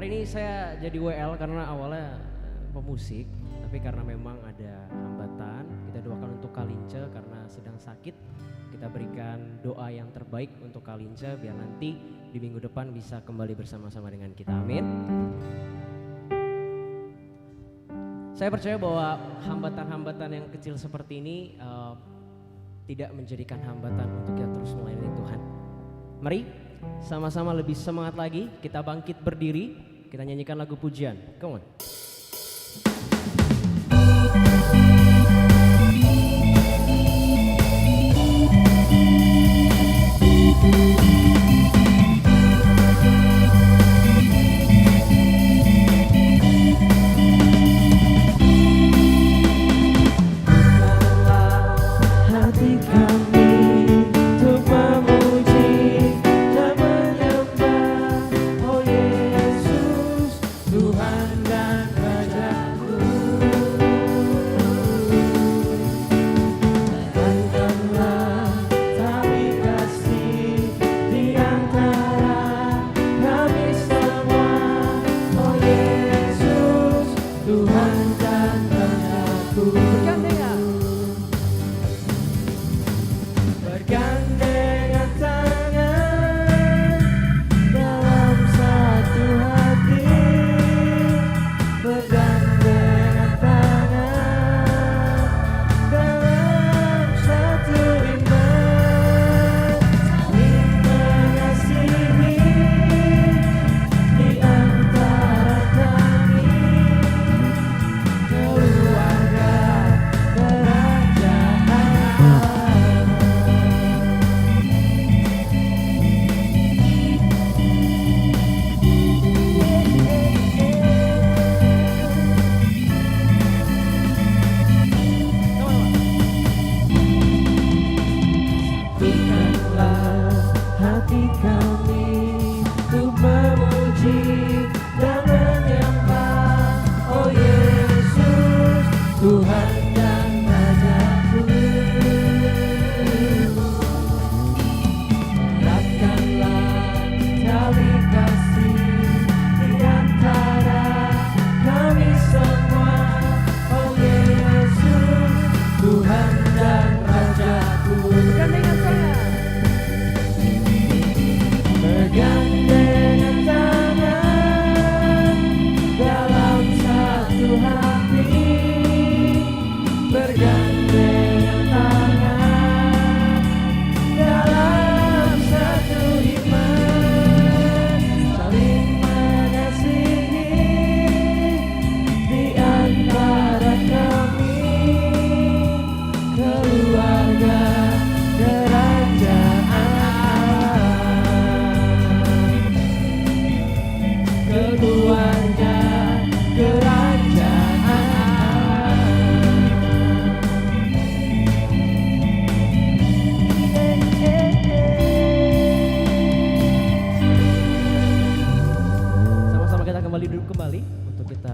Hari ini saya jadi WL karena awalnya pemusik, tapi karena memang ada hambatan, kita doakan untuk Kalince karena sedang sakit. Kita berikan doa yang terbaik untuk Kalince biar nanti di minggu depan bisa kembali bersama-sama dengan kita. Amin. Saya percaya bahwa hambatan-hambatan yang kecil seperti ini tidak menjadikan hambatan untuk kita terus melayani Tuhan. Mari sama-sama lebih semangat lagi, kita bangkit berdiri, kita nyanyikan lagu pujian. Come on.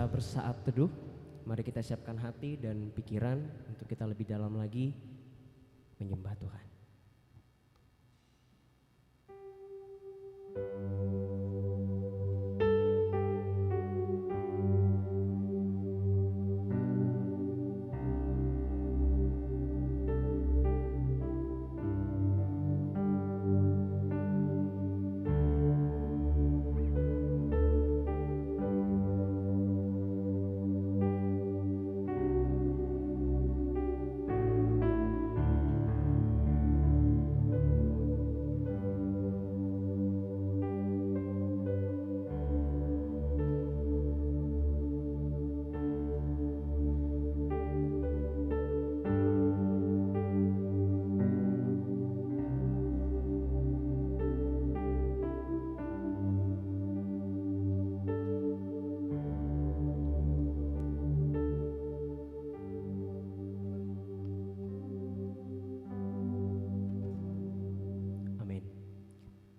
Bersaat teduh, mari kita siapkan hati dan pikiran untuk kita lebih dalam lagi menyembah Tuhan.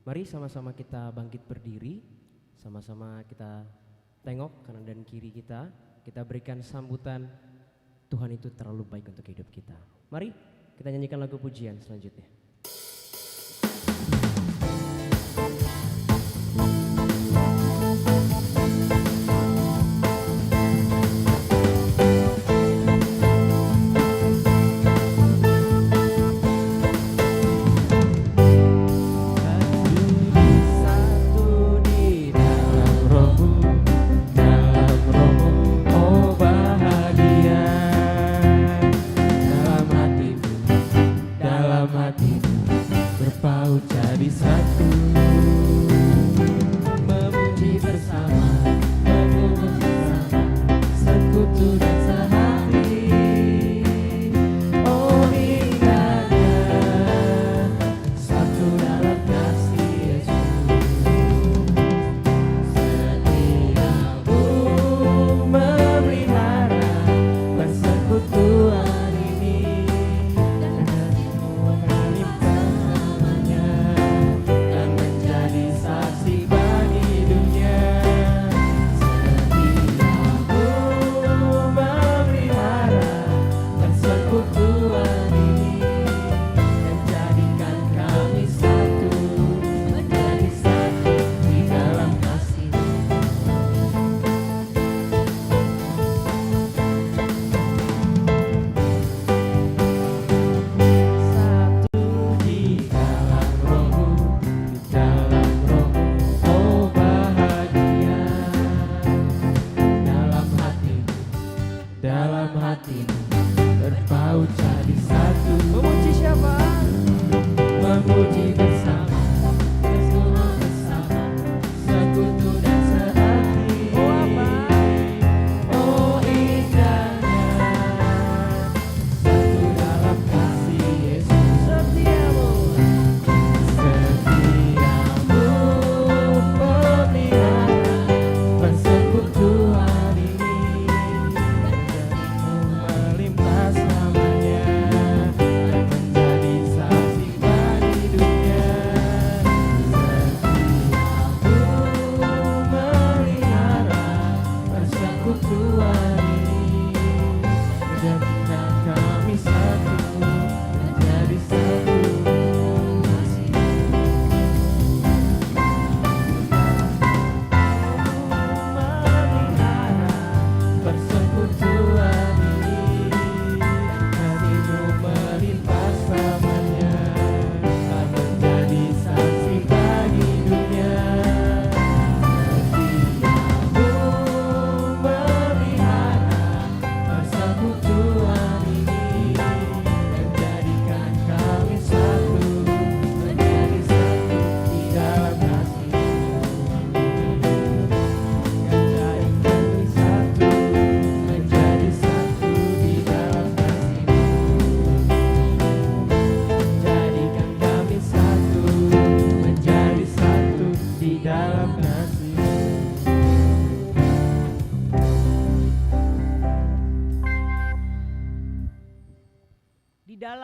Mari sama-sama kita bangkit berdiri, sama-sama kita tengok kanan dan kiri kita berikan sambutan Tuhan itu terlalu baik untuk hidup kita. Mari kita nyanyikan lagu pujian selanjutnya.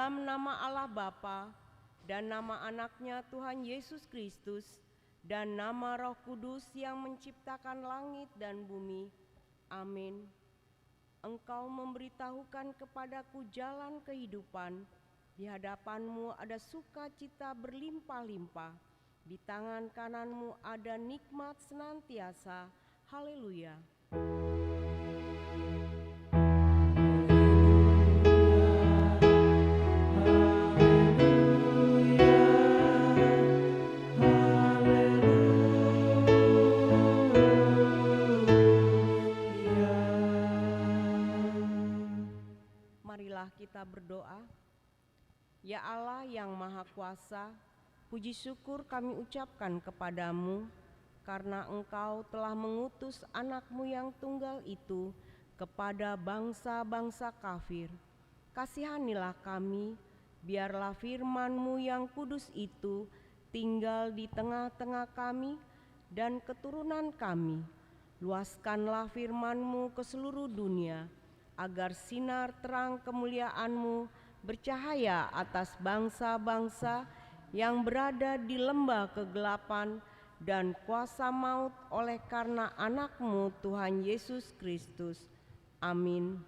dalam nama Allah Bapa dan nama anaknya Tuhan Yesus Kristus dan nama Roh Kudus yang menciptakan langit dan bumi. Amin. Engkau memberitahukan kepadaku jalan kehidupan. Di hadapanmu ada sukacita berlimpah-limpah. Di tangan kananmu ada nikmat senantiasa. Haleluya. Marilah kita berdoa. Ya Allah yang Maha Kuasa, puji syukur kami ucapkan kepadamu karena Engkau telah mengutus anak-Mu yang tunggal itu kepada bangsa-bangsa kafir. Kasihanilah kami, biarlah firman-Mu yang kudus itu tinggal di tengah-tengah kami dan keturunan kami. Luaskanlah firman-Mu ke seluruh dunia, agar sinar terang kemuliaan-Mu bercahaya atas bangsa-bangsa yang berada di lembah kegelapan dan kuasa maut oleh karena anak-Mu Tuhan Yesus Kristus. Amin.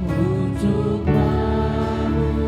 Untuk memuliakan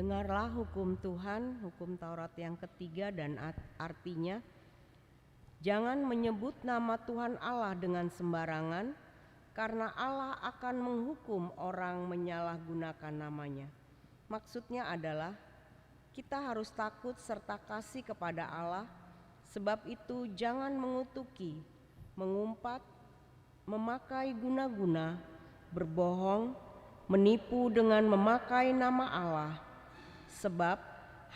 Dengarlah hukum Tuhan, hukum Taurat yang ketiga dan artinya, jangan menyebut nama Tuhan Allah dengan sembarangan, karena Allah akan menghukum orang menyalahgunakan namanya. Maksudnya adalah kita harus takut serta kasih kepada Allah, sebab itu jangan mengutuki, mengumpat, memakai guna-guna, berbohong, menipu dengan memakai nama Allah. Sebab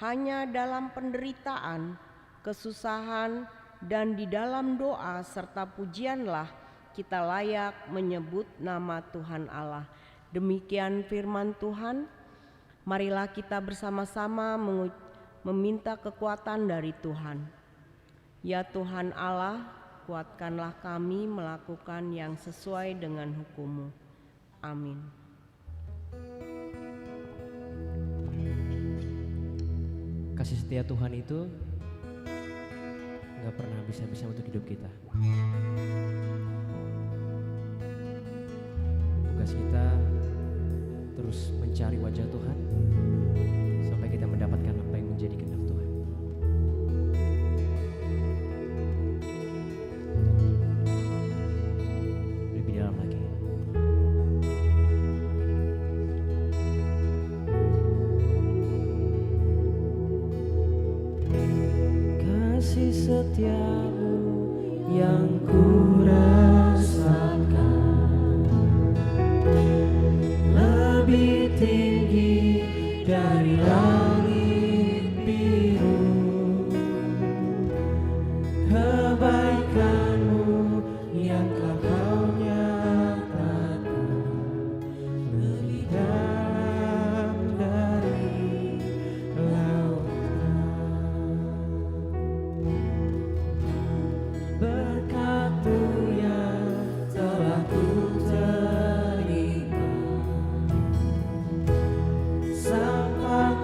hanya dalam penderitaan, kesusahan, dan di dalam doa serta pujianlah kita layak menyebut nama Tuhan Allah. Demikian firman Tuhan. Marilah kita bersama-sama meminta kekuatan dari Tuhan. Ya Tuhan Allah, kuatkanlah kami melakukan yang sesuai dengan hukum-Mu. Amin. Kasih setia Tuhan itu gak pernah bisa-bisa untuk hidup kita. Tugas kita terus mencari wajah Tuhan sampai kita mendapatkan apa yang menjadi kehendak Tuhan. Lebih dalam lagi. Kasih setiamu yang ku rasakan lebih tinggi dari langit biru. Kebaikanmu yang kau nyatakan lebih dalam dari lautan. Berkat-Mu yang telah ku terima, sangat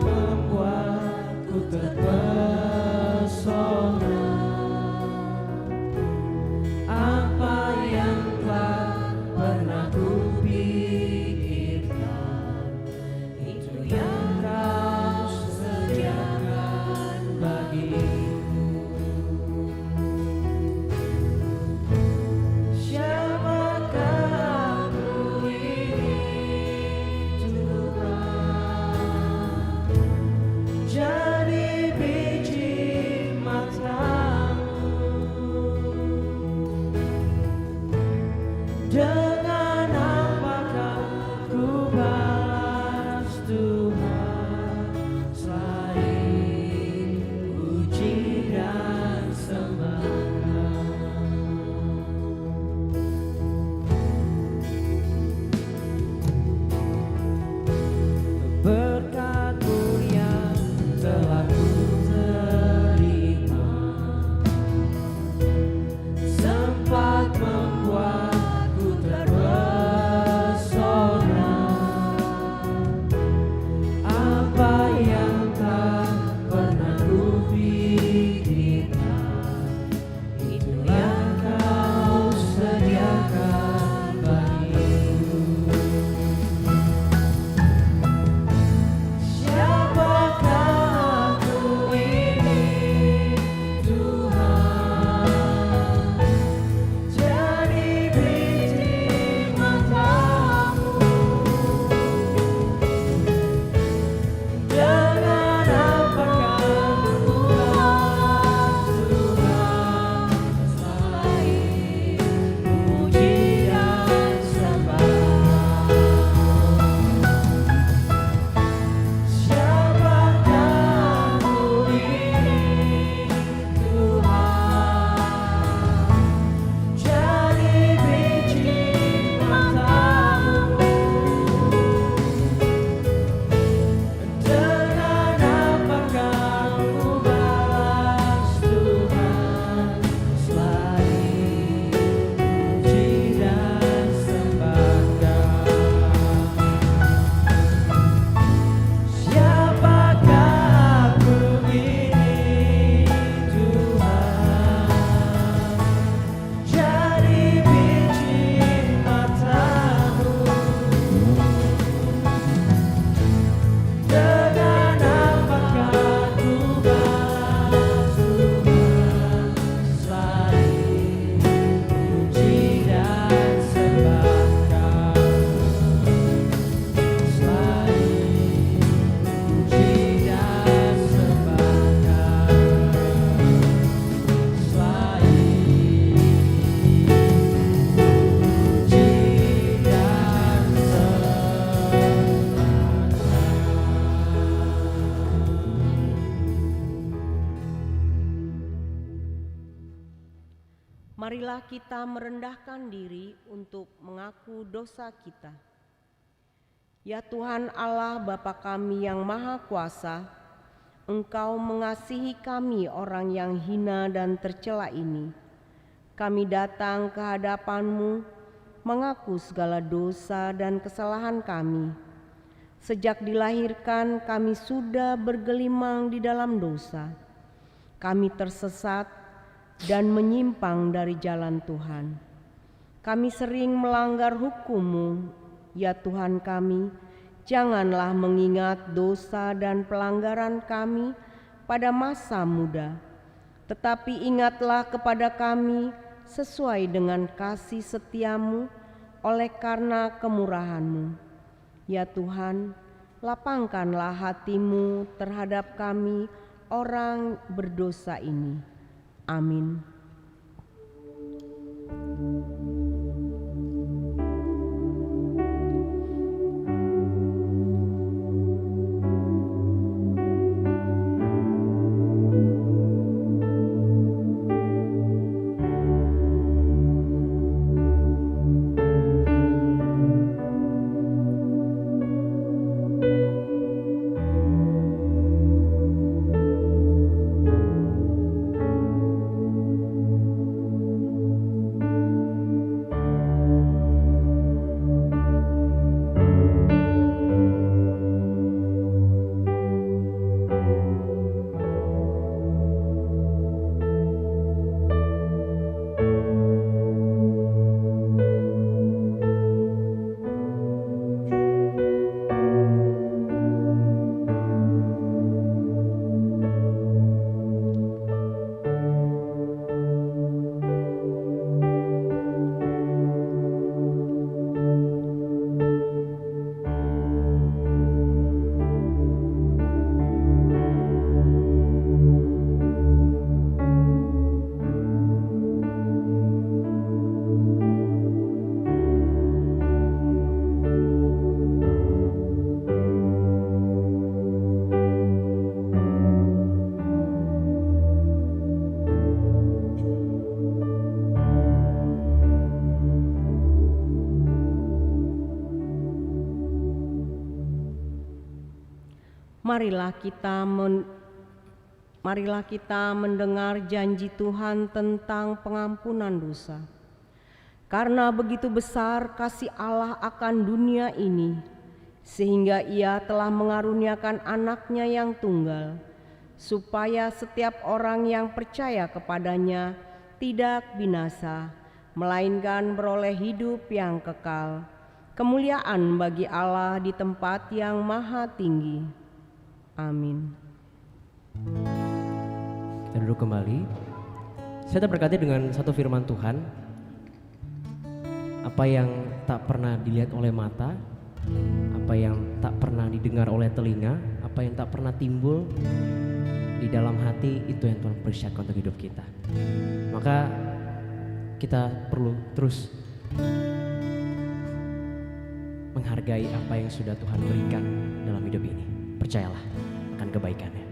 Marilah kita merendahkan diri untuk mengaku dosa kita. Ya Tuhan Allah Bapa kami yang Maha Kuasa, Engkau mengasihi kami orang yang hina dan tercela ini. Kami datang ke hadapan-Mu mengaku segala dosa dan kesalahan kami. Sejak dilahirkan kami sudah bergelimang di dalam dosa. Kami tersesat dan menyimpang dari jalan Tuhan. Kami sering melanggar hukum-Mu, ya Tuhan kami. Janganlah mengingat dosa dan pelanggaran kami pada masa muda, tetapi ingatlah kepada kami sesuai dengan kasih setia-Mu oleh karena kemurahan-Mu. Ya Tuhan, lapangkanlah hati-Mu terhadap kami orang berdosa ini. Amin. Marilah kita mendengar janji Tuhan tentang pengampunan dosa. Karena begitu besar kasih Allah akan dunia ini, sehingga Ia telah mengaruniakan anaknya yang tunggal, supaya setiap orang yang percaya kepadanya tidak binasa, melainkan beroleh hidup yang kekal. Kemuliaan bagi Allah di tempat yang maha tinggi. Amin. Kita duduk kembali. Saya terberkati dengan satu firman Tuhan. Apa yang tak pernah dilihat oleh mata, apa yang tak pernah didengar oleh telinga, apa yang tak pernah timbul di dalam hati, itu yang Tuhan persiapkan untuk hidup kita. Maka kita perlu terus menghargai apa yang sudah Tuhan berikan dalam hidup ini. Percayalah akan kebaikannya.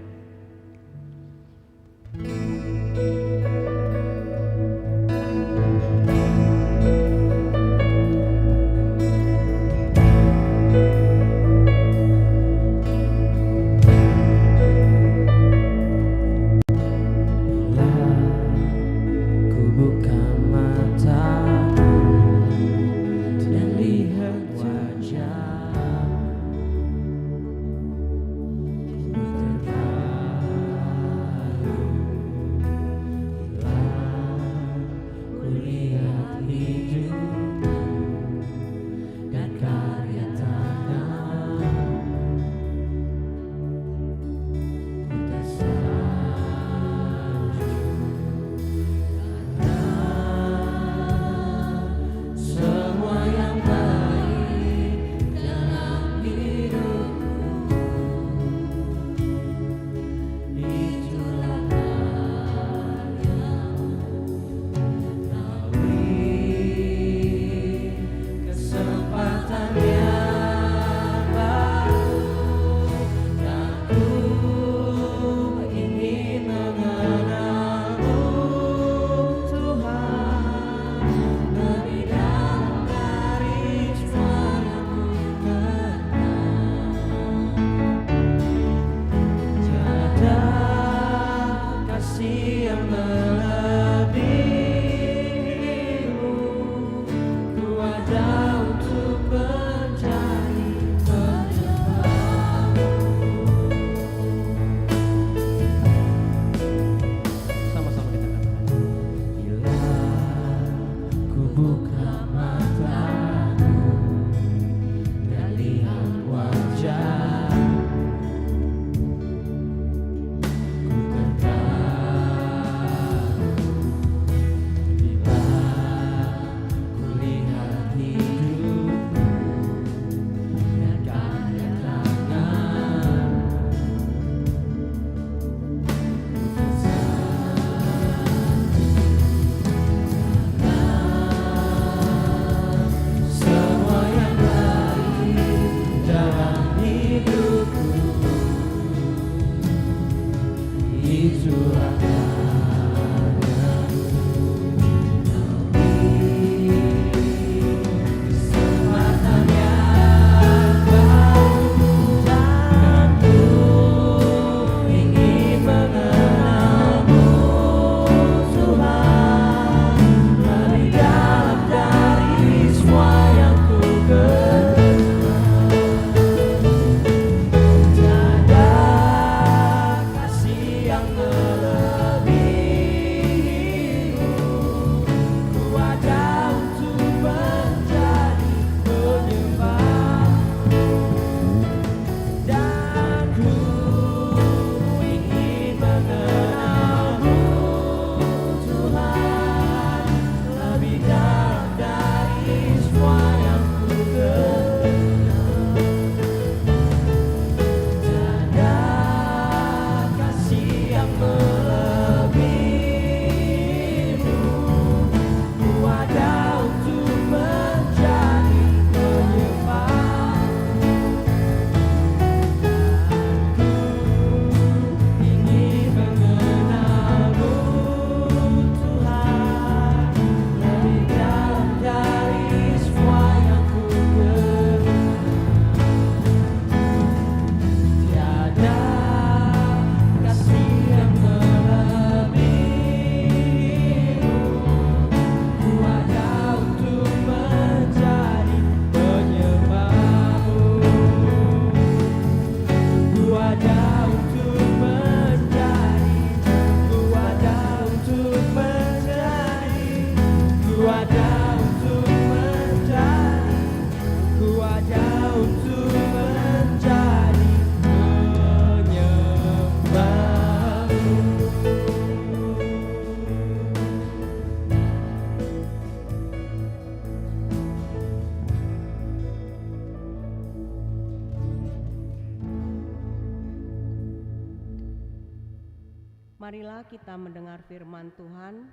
Marilah kita mendengar firman Tuhan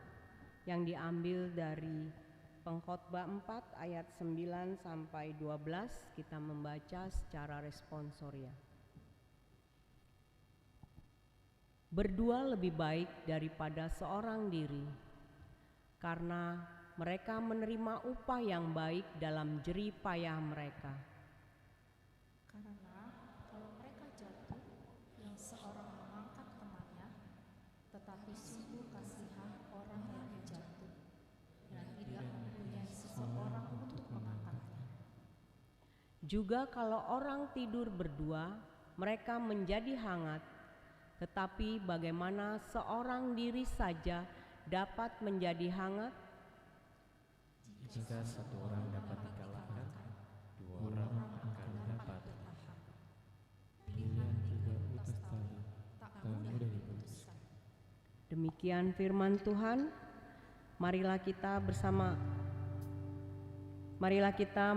yang diambil dari Pengkhotbah 4 ayat 9 sampai 12. Kita membaca secara responsoria. Berdua lebih baik daripada seorang diri, karena mereka menerima upah yang baik dalam jerih payah mereka. Karena kalau mereka jatuh, yang seorang mengangkat temannya, tetapi sungguh kasihan orang yang jatuh dan tidak mempunyai seseorang untuk mengangkatnya. Juga kalau orang tidur berdua, mereka menjadi hangat. Tetapi bagaimana seorang diri saja dapat menjadi hangat? Jika satu orang dapat dikalahkan, dua orang akan dapat. Pilihan tiga utas tali tak mudah diputuskan. Demikian firman Tuhan. Marilah kita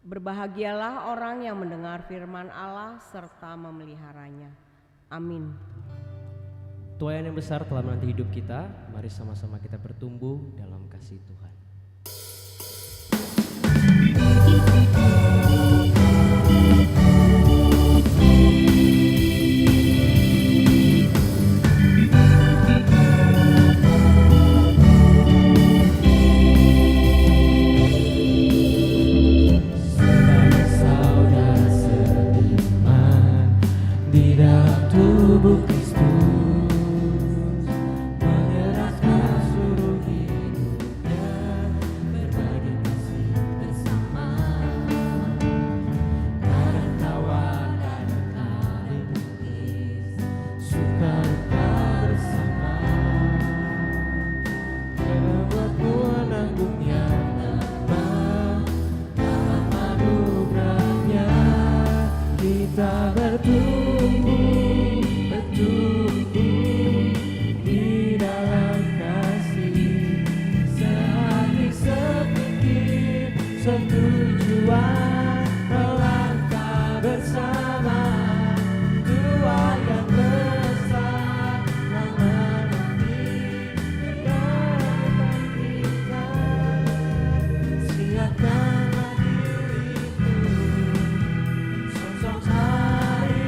berbahagialah orang yang mendengar firman Allah serta memeliharanya. Amin. Tuhan yang besar telah menanti hidup kita. Mari sama-sama kita bertumbuh dalam kasih Tuhan. Sosok hari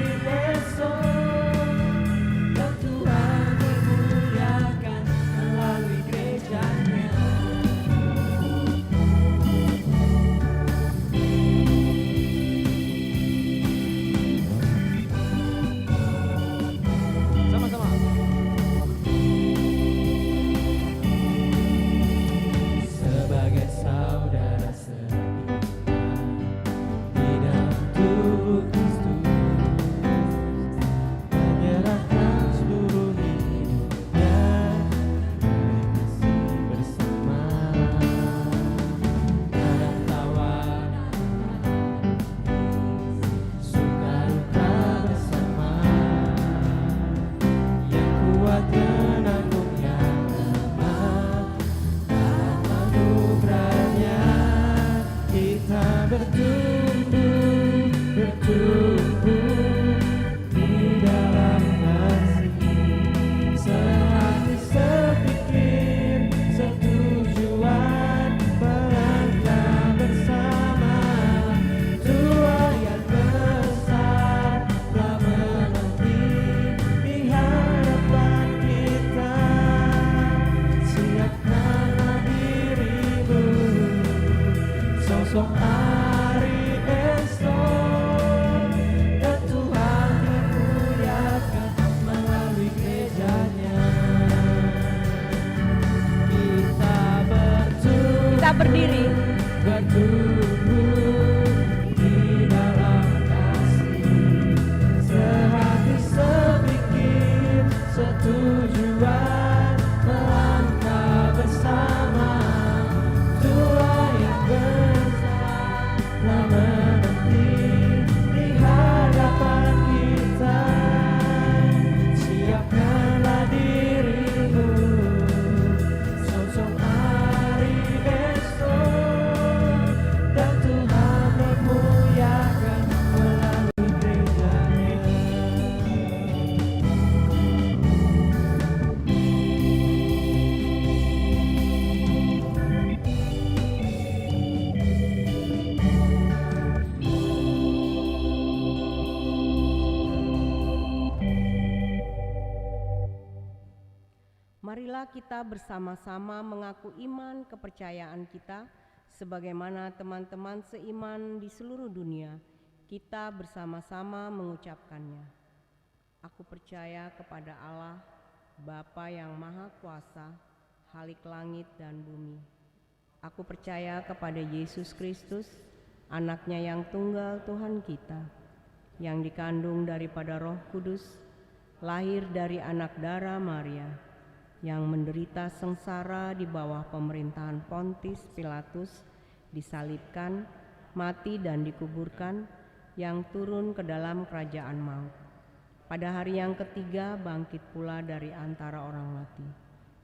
Marilah kita bersama-sama mengaku iman kepercayaan kita sebagaimana teman-teman seiman di seluruh dunia. Kita bersama-sama mengucapkannya. Aku percaya kepada Allah, Bapa yang Maha Kuasa, Khalik langit dan bumi. Aku percaya kepada Yesus Kristus, Anaknya yang tunggal Tuhan kita, yang dikandung daripada Roh Kudus, lahir dari anak darah Maria, yang menderita sengsara di bawah pemerintahan Pontius Pilatus, disalibkan, mati dan dikuburkan, yang turun ke dalam kerajaan maut. Pada hari yang ketiga bangkit pula dari antara orang mati,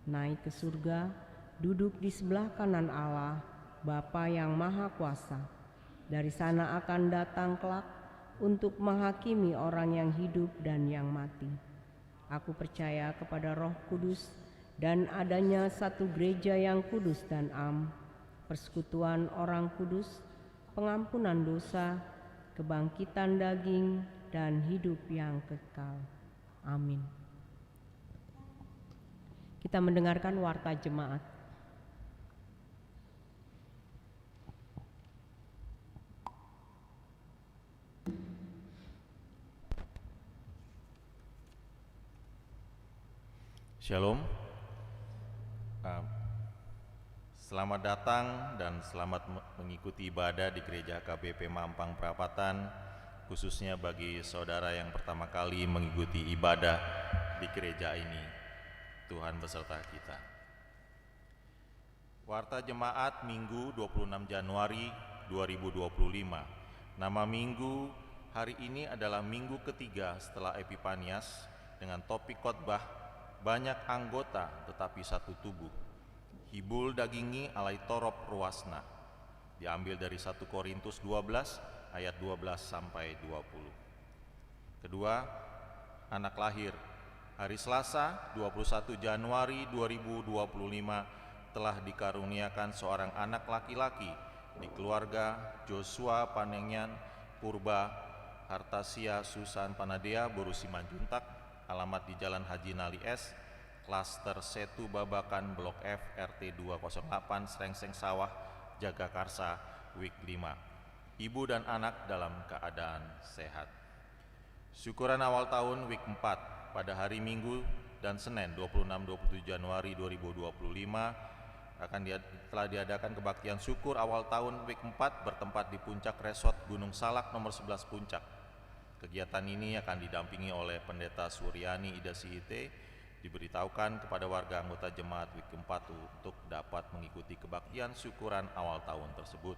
naik ke surga, duduk di sebelah kanan Allah, Bapa yang Maha Kuasa. Dari sana akan datang kelak untuk menghakimi orang yang hidup dan yang mati. Aku percaya kepada Roh Kudus dan adanya satu gereja yang kudus dan am, persekutuan orang kudus, pengampunan dosa, kebangkitan daging, dan hidup yang kekal. Amin. Kita mendengarkan warta jemaat. Shalom. Selamat datang dan selamat mengikuti ibadah di Gereja KBP Mampang Perapatan, khususnya bagi saudara yang pertama kali mengikuti ibadah di gereja ini. Tuhan beserta kita. Warta Jemaat Minggu 26 Januari 2025. Nama minggu hari ini adalah minggu ketiga setelah Epifanias dengan topik khotbah banyak anggota tetapi satu tubuh. Hibul dagingi alai torop ruasna. Diambil dari 1 Korintus 12 ayat 12 sampai 20. Kedua, anak lahir. Hari Selasa 21 Januari 2025 telah dikaruniakan seorang anak laki-laki di keluarga Joshua Panenyan Purba Hartasia Susan Panadea Boru Simanjuntak, alamat di Jalan Haji Nali S, Klaster Setu Babakan Blok F RT 208 Srengseng Sawah, Jagakarsa, Week 5. Ibu dan anak dalam keadaan sehat. Syukuran awal tahun Week 4 pada hari Minggu dan Senin 26-27 Januari 2025 telah diadakan kebaktian syukur awal tahun Week 4 bertempat di Puncak Resort Gunung Salak nomor 11 Puncak. Kegiatan ini akan didampingi oleh Pendeta Suryani Ida Sihite. Diberitahukan kepada warga anggota jemaat Week 4 untuk dapat mengikuti kebaktian syukuran awal tahun tersebut.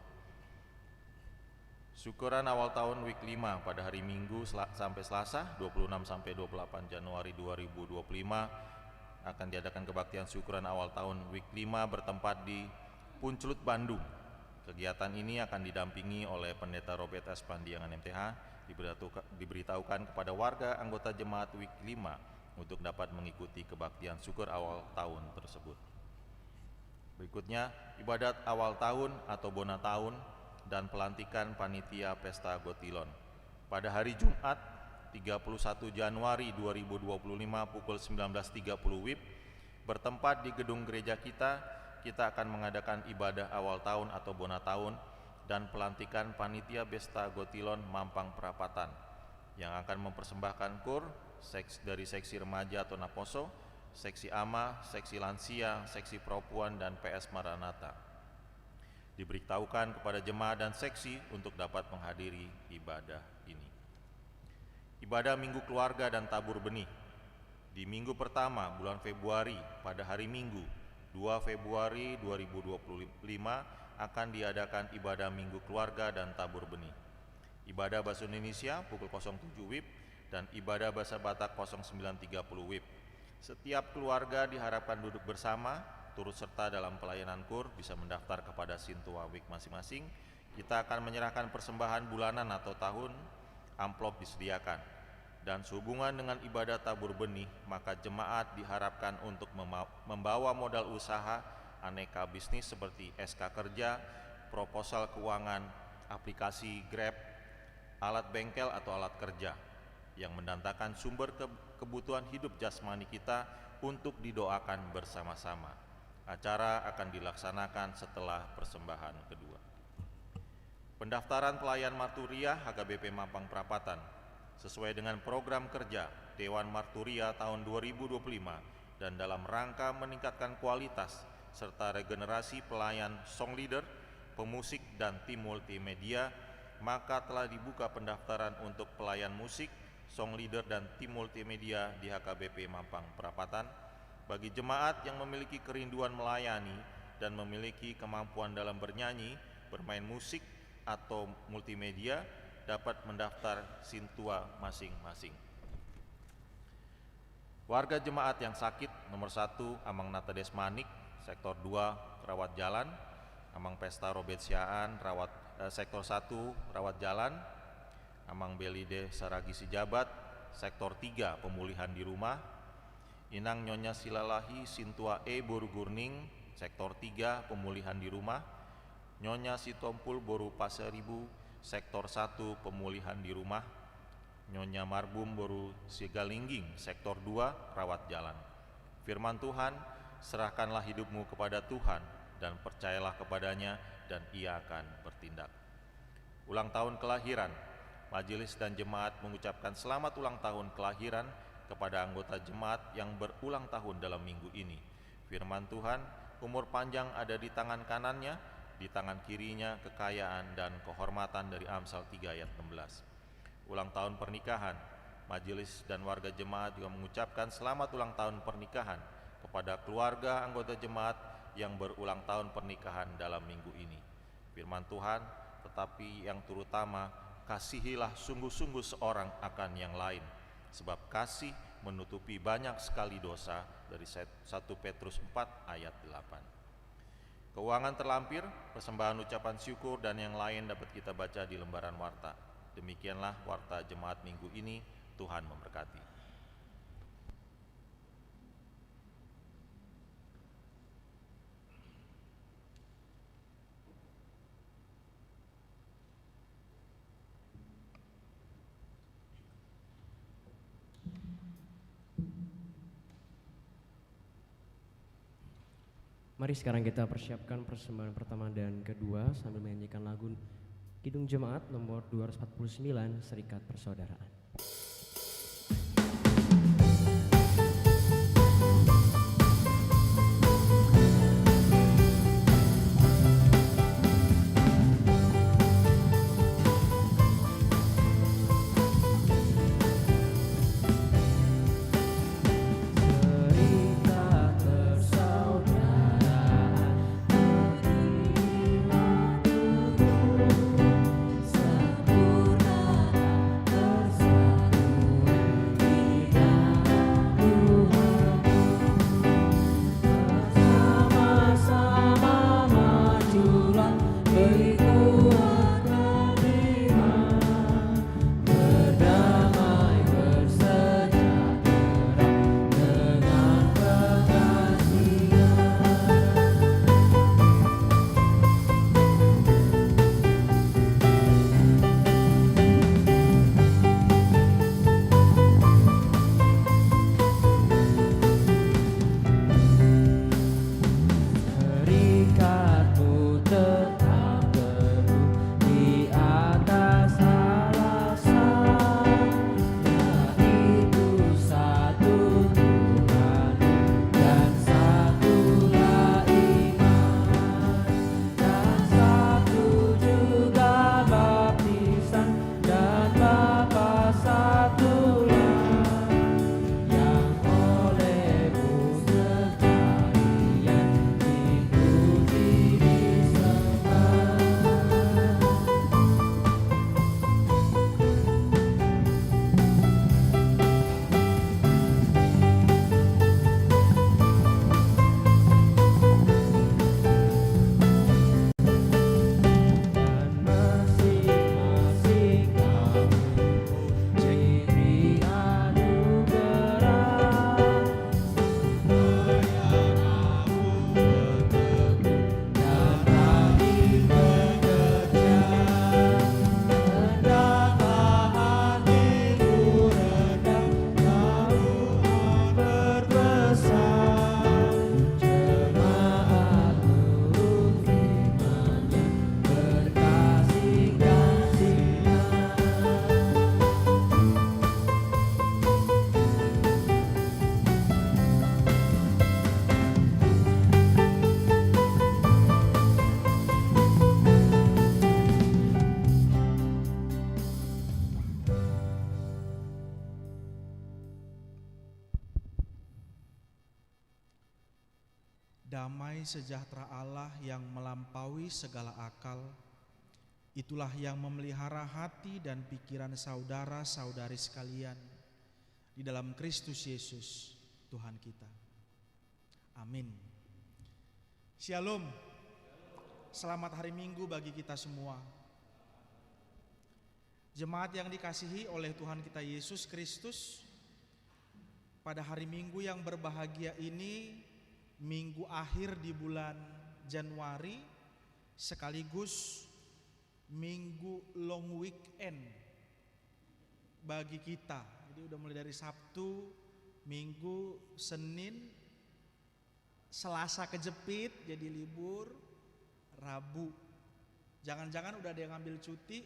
Syukuran awal tahun Week 5 pada hari Minggu sampai Selasa 26 sampai 28 Januari 2025 akan diadakan kebaktian syukuran awal tahun Week 5 bertempat di Puncelut, Bandung. Kegiatan ini akan didampingi oleh Pendeta Robert S. Pandiangan MTH. Diberitahukan kepada warga anggota jemaat Week 5 untuk dapat mengikuti kebaktian syukur awal tahun tersebut. Berikutnya, ibadat awal tahun atau bona tahun dan pelantikan panitia pesta Gotilon. Pada hari Jumat 31 Januari 2025 pukul 19.30 WIB bertempat di gedung gereja kita akan mengadakan ibadah awal tahun atau bona tahun dan pelantikan panitia pesta Gotilon Mampang Perapatan yang akan mempersembahkan kur dari seksi remaja atau Naposo, seksi ama, seksi lansia, seksi perempuan dan PS Maranatha. Diberitahukan kepada jemaat dan seksi untuk dapat menghadiri ibadah ini. Ibadah Minggu Keluarga dan Tabur Benih. Di minggu pertama bulan Februari pada hari Minggu 2 Februari 2025 akan diadakan ibadah Minggu Keluarga dan Tabur Benih. Ibadah Bahasa Indonesia pukul 07 WIB dan ibadah Bahasa Batak 09.30 WIB. Setiap keluarga diharapkan duduk bersama, turut serta dalam pelayanan kur, bisa mendaftar kepada Sintua WIB masing-masing. Kita akan menyerahkan persembahan bulanan atau tahun, amplop disediakan. Dan sehubungan dengan ibadah tabur benih, maka jemaat diharapkan untuk membawa modal usaha aneka bisnis seperti SK kerja, proposal keuangan, aplikasi Grab, alat bengkel atau alat kerja yang mendatangkan sumber kebutuhan hidup jasmani kita untuk didoakan bersama-sama. Acara akan dilaksanakan setelah persembahan kedua. Pendaftaran pelayan marturia HKBP Mampang Perapatan sesuai dengan program kerja Dewan Marturia tahun 2025 dan dalam rangka meningkatkan kualitas serta regenerasi pelayan song leader, pemusik, dan tim multimedia, maka telah dibuka pendaftaran untuk pelayan musik, song leader, dan tim multimedia di HKBP Mampang Perapatan. Bagi jemaat yang memiliki kerinduan melayani dan memiliki kemampuan dalam bernyanyi, bermain musik, atau multimedia, dapat mendaftar sintua masing-masing. Warga jemaat yang sakit, nomor 1 Amang Nata Desmanik, sektor 2 rawat jalan, Amang Pesta Robet Siaan, sektor 1 rawat jalan, Amang Belide Saragi Sijabat, sektor 3 pemulihan di rumah, Inang Nyonya Silalahi Sintua Boru Gurning, sektor 3 pemulihan di rumah, Nyonya Sitompul Boru Paseribu, sektor 1 pemulihan di rumah, Nyonya Marbum Boru Sigalingging, sektor 2 rawat jalan. Firman Tuhan, serahkanlah hidupmu kepada Tuhan dan percayalah kepadanya dan Ia akan bertindak. Ulang tahun kelahiran, majelis dan jemaat mengucapkan selamat ulang tahun kelahiran kepada anggota jemaat yang berulang tahun dalam minggu ini. Firman Tuhan, umur panjang ada di tangan kanannya, di tangan kirinya kekayaan dan kehormatan dari Amsal 3 ayat 16. Ulang tahun pernikahan, majelis dan warga jemaat juga mengucapkan selamat ulang tahun pernikahan kepada keluarga anggota jemaat yang berulang tahun pernikahan dalam minggu ini. Firman Tuhan, tetapi yang terutama, kasihilah sungguh-sungguh seorang akan yang lain, sebab kasih menutupi banyak sekali dosa, dari 1 Petrus 4 ayat 8. Keuangan terlampir, persembahan ucapan syukur dan yang lain dapat kita baca di lembaran warta. Demikianlah warta jemaat minggu ini. Tuhan memberkati. Mari sekarang kita persiapkan persembahan pertama dan kedua sambil menyanyikan lagu Kidung Jemaat nomor 249, Serikat Persaudaraan. Sempurna damai sejahtera Allah yang melampaui segala akal, itulah yang memelihara hati dan pikiran saudara-saudari sekalian di dalam Kristus Yesus Tuhan kita. Amin. Shalom. Selamat hari Minggu bagi kita semua. Jemaat yang dikasihi oleh Tuhan kita Yesus Kristus, pada hari Minggu yang berbahagia ini, minggu akhir di bulan Januari, sekaligus minggu long weekend bagi kita. Jadi udah mulai dari Sabtu, Minggu, Senin, Selasa kejepit jadi libur, Rabu jangan-jangan udah ada yang ngambil cuti,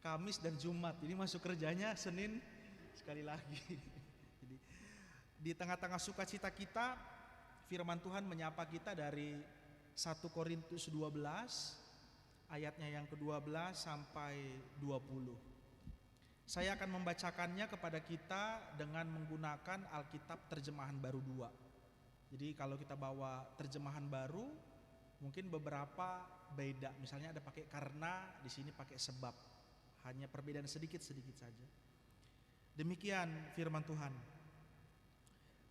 Kamis dan Jumat, jadi masuk kerjanya Senin sekali lagi. Jadi di tengah-tengah sukacita kita, firman Tuhan menyapa kita dari 1 Korintus 12 ayatnya yang ke-12 sampai 20. Saya akan membacakannya kepada kita dengan menggunakan Alkitab terjemahan baru 2. Jadi kalau kita bawa terjemahan baru, mungkin beberapa beda. Misalnya ada pakai karena, di sini pakai sebab. Hanya perbedaan sedikit-sedikit saja. Demikian firman Tuhan.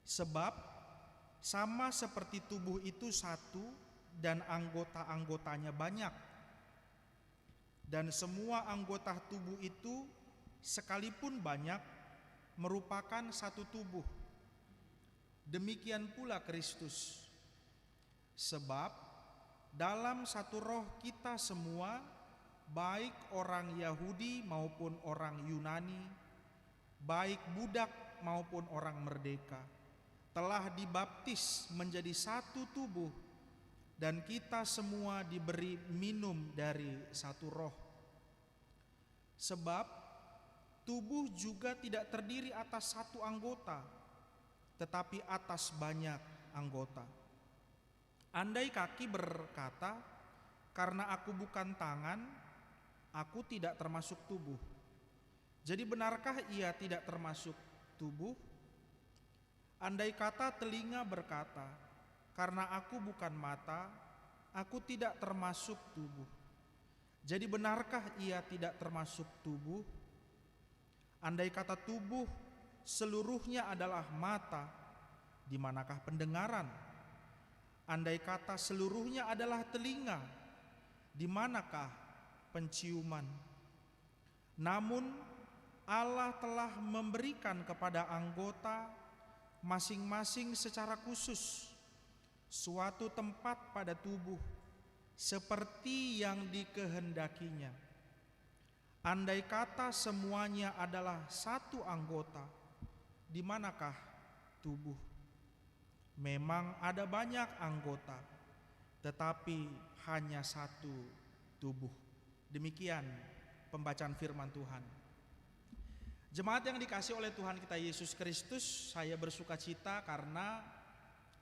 Sebab sama seperti tubuh itu satu dan anggota-anggotanya banyak, dan semua anggota tubuh itu sekalipun banyak merupakan satu tubuh. Demikian pula Kristus. Sebab dalam satu roh kita semua, baik orang Yahudi maupun orang Yunani, baik budak maupun orang merdeka, telah dibaptis menjadi satu tubuh, dan kita semua diberi minum dari satu roh. Sebab tubuh juga tidak terdiri atas satu anggota, tetapi atas banyak anggota. Andai kaki berkata, karena aku bukan tangan, aku tidak termasuk tubuh. Jadi benarkah ia tidak termasuk tubuh? Andai kata telinga berkata, karena aku bukan mata, aku tidak termasuk tubuh. Jadi benarkah ia tidak termasuk tubuh? Andai kata tubuh seluruhnya adalah mata, di manakah pendengaran? Andai kata seluruhnya adalah telinga, di manakah penciuman? Namun Allah telah memberikan kepada anggota masing-masing secara khusus suatu tempat pada tubuh seperti yang dikehendakinya. Andai kata semuanya adalah satu anggota, di manakah tubuh? Memang ada banyak anggota, tetapi hanya satu tubuh. Demikian pembacaan firman Tuhan. Jemaat yang dikasihi oleh Tuhan kita Yesus Kristus, saya bersukacita karena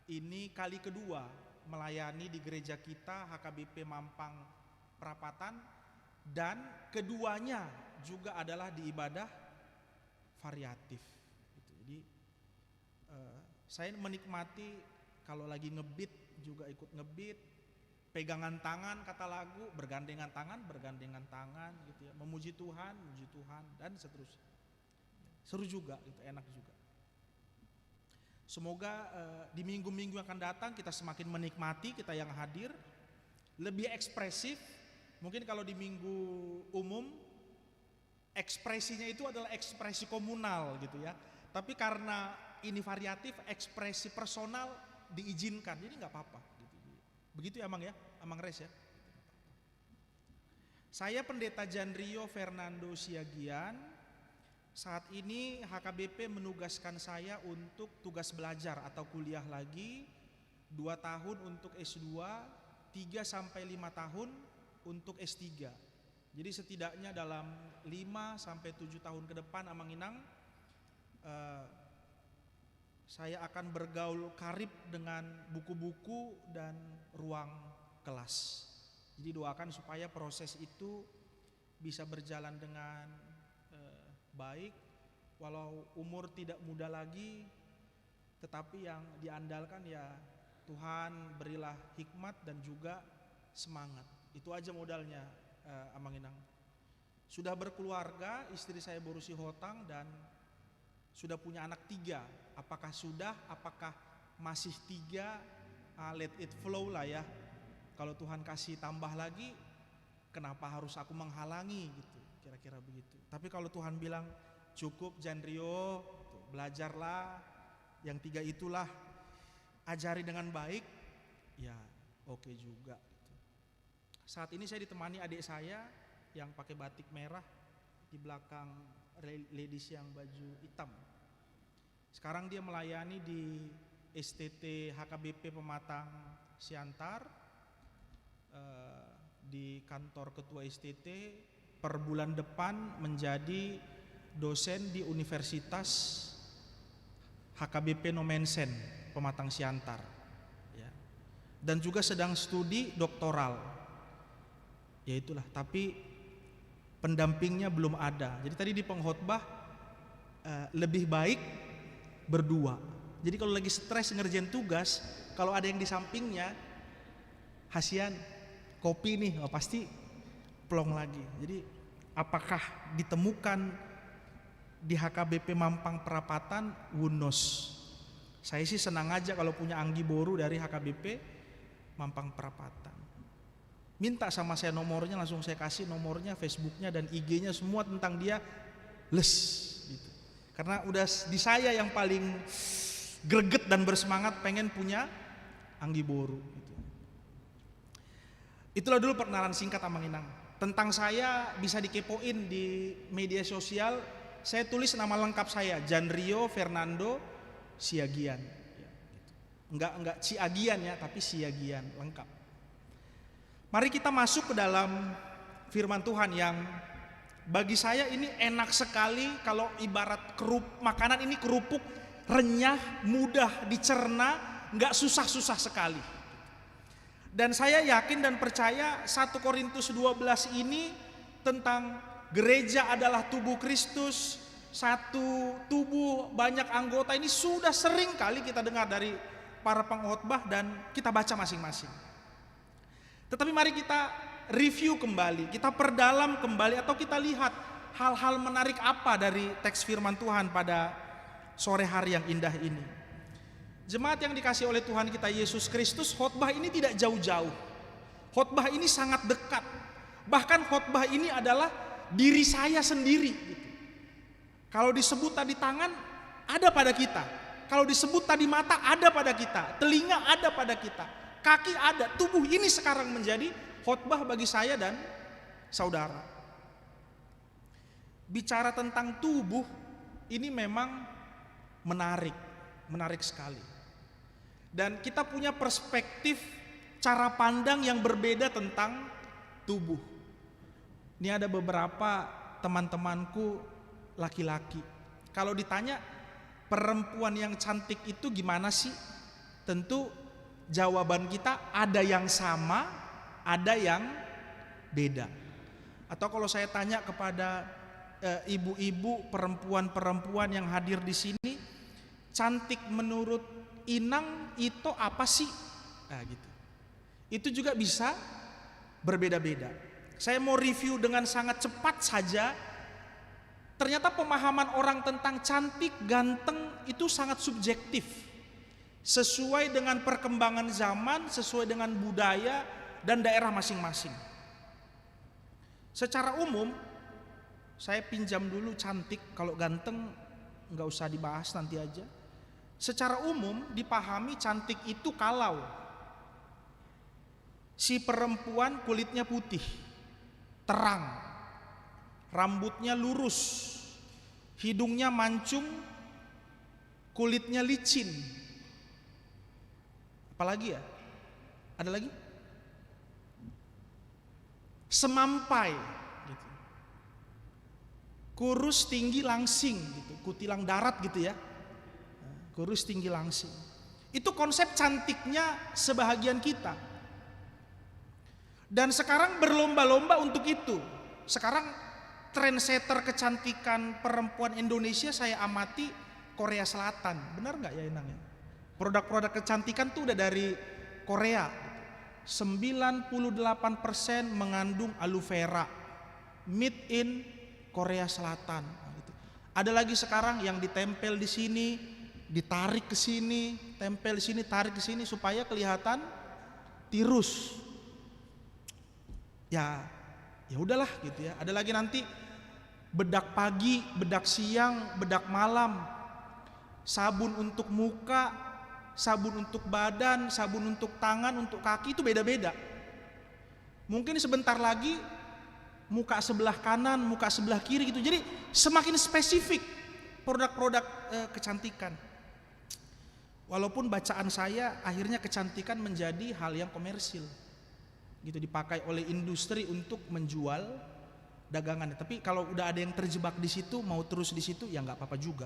ini kali kedua melayani di gereja kita HKBP Mampang Perapatan, dan keduanya juga adalah di ibadah variatif. Jadi saya menikmati kalau lagi ngebit juga ikut ngebit, pegangan tangan kata lagu, bergandengan tangan gitu ya, memuji Tuhan dan seterusnya. Seru juga, gitu, enak juga. Semoga di minggu-minggu yang akan datang kita semakin menikmati, kita yang hadir lebih ekspresif. Mungkin kalau di minggu umum ekspresinya itu adalah ekspresi komunal gitu ya. Tapi karena ini variatif, ekspresi personal diizinkan, jadi nggak apa-apa. Gitu. Begitu ya, Amang Res ya. Saya Pendeta Janrio Fernando Siagian. Saat ini HKBP menugaskan saya untuk tugas belajar atau kuliah lagi 2 tahun untuk S2, 3 sampai 5 tahun untuk S3. Jadi setidaknya dalam 5 sampai 7 tahun ke depan, Amang Inang, saya akan bergaul karib dengan buku-buku dan ruang kelas. Jadi doakan supaya proses itu bisa berjalan dengan baik, walau umur tidak muda lagi, tetapi yang diandalkan ya Tuhan berilah hikmat dan juga semangat. Itu aja modalnya, Amanginang. Sudah berkeluarga, istri saya Borusi Hotang, dan sudah punya anak 3. Apakah sudah, apakah masih 3? Let it flow lah ya. Kalau Tuhan kasih tambah lagi, kenapa harus aku menghalangi gitu, kira-kira begitu. Tapi kalau Tuhan bilang cukup Janrio, belajarlah yang 3 itulah, ajari dengan baik, ya oke juga gitu. Saat ini saya ditemani adik saya yang pakai batik merah, di belakang ladies yang baju hitam. Sekarang dia melayani di STT HKBP Pematang Siantar, di kantor ketua STT. Per bulan depan menjadi dosen di Universitas HKBP Nomensen Pematang Siantar ya. Dan juga sedang studi doktoral ya itulah, tapi pendampingnya belum ada. Jadi tadi di pengkhotbah lebih baik berdua. Jadi kalau lagi stres ngerjain tugas, kalau ada yang di sampingnya, Hasian kopi nih, pasti plong lagi. Jadi apakah ditemukan di HKBP Mampang Perapatan? Who knows. Saya sih senang aja kalau punya Anggi Boru dari HKBP Mampang Perapatan. Minta sama saya nomornya, langsung saya kasih nomornya, Facebooknya dan IG-nya semua tentang dia, les gitu. Karena udah di saya yang paling greget dan bersemangat pengen punya Anggi Boru gitu. Itulah dulu perkenalan singkat Amanginang. Tentang saya bisa dikepoin di media sosial. Saya tulis nama lengkap saya, Janrio Fernando Siagian. Enggak Ciagian ya, tapi Siagian lengkap. Mari kita masuk ke dalam firman Tuhan yang bagi saya ini enak sekali. Kalau ibarat makanan ini kerupuk, renyah, mudah dicerna, enggak susah-susah sekali. Dan saya yakin dan percaya 1 Korintus 12 ini tentang gereja adalah tubuh Kristus, satu tubuh banyak anggota, ini sudah sering kali kita dengar dari para pengkhotbah dan kita baca masing-masing. Tetapi mari kita review kembali, kita perdalam kembali, atau kita lihat hal-hal menarik apa dari teks firman Tuhan pada sore hari yang indah ini. Jemaat yang dikasih oleh Tuhan kita Yesus Kristus, khotbah ini tidak jauh-jauh. Khotbah ini sangat dekat. Bahkan khotbah ini adalah diri saya sendiri gitu. Kalau disebut tadi tangan, ada pada kita. Kalau disebut tadi mata, ada pada kita. Telinga ada pada kita. Kaki ada. Tubuh ini sekarang menjadi khotbah bagi saya dan saudara. Bicara tentang tubuh ini memang menarik sekali. Dan kita punya perspektif cara pandang yang berbeda tentang tubuh. Ini ada beberapa teman-temanku laki-laki. Kalau ditanya perempuan yang cantik itu gimana sih? Tentu jawaban kita ada yang sama, ada yang beda. Atau kalau saya tanya kepada ibu-ibu, perempuan-perempuan yang hadir di sini, cantik menurut Inang itu apa sih? Nah, gitu. Itu juga bisa berbeda-beda. Saya mau review dengan sangat cepat saja. Ternyata pemahaman orang tentang cantik, ganteng itu sangat subjektif. Sesuai dengan perkembangan zaman, sesuai dengan budaya dan daerah masing-masing. Secara umum, saya pinjam dulu cantik, kalau ganteng nggak usah dibahas, nanti aja. Secara umum dipahami cantik itu kalau si perempuan kulitnya putih, terang, rambutnya lurus, hidungnya mancung, kulitnya licin. Apalagi ya? Ada lagi? Semampai gitu. Kurus, tinggi, langsing gitu, kutilang darat gitu ya. Kurus, tinggi, langsing. Itu konsep cantiknya sebahagian kita. Dan sekarang berlomba-lomba untuk itu. Sekarang trendsetter kecantikan perempuan Indonesia saya amati Korea Selatan. Benar nggak ya Inang ya? Produk-produk kecantikan tuh udah dari Korea. 98% mengandung aloe vera, made in Korea Selatan. Gitu. Ada lagi sekarang yang ditempel di sini, ditarik ke sini, tempel di sini, tarik ke sini supaya kelihatan tirus. Ya udahlah gitu ya. Ada lagi nanti bedak pagi, bedak siang, bedak malam, sabun untuk muka, sabun untuk badan, sabun untuk tangan, untuk kaki, itu beda-beda. Mungkin sebentar lagi muka sebelah kanan, muka sebelah kiri gitu. Jadi semakin spesifik produk-produk kecantikan. Walaupun bacaan saya akhirnya kecantikan menjadi hal yang komersil. Gitu, dipakai oleh industri untuk menjual dagangannya. Tapi kalau udah ada yang terjebak di situ, mau terus di situ ya nggak apa-apa juga.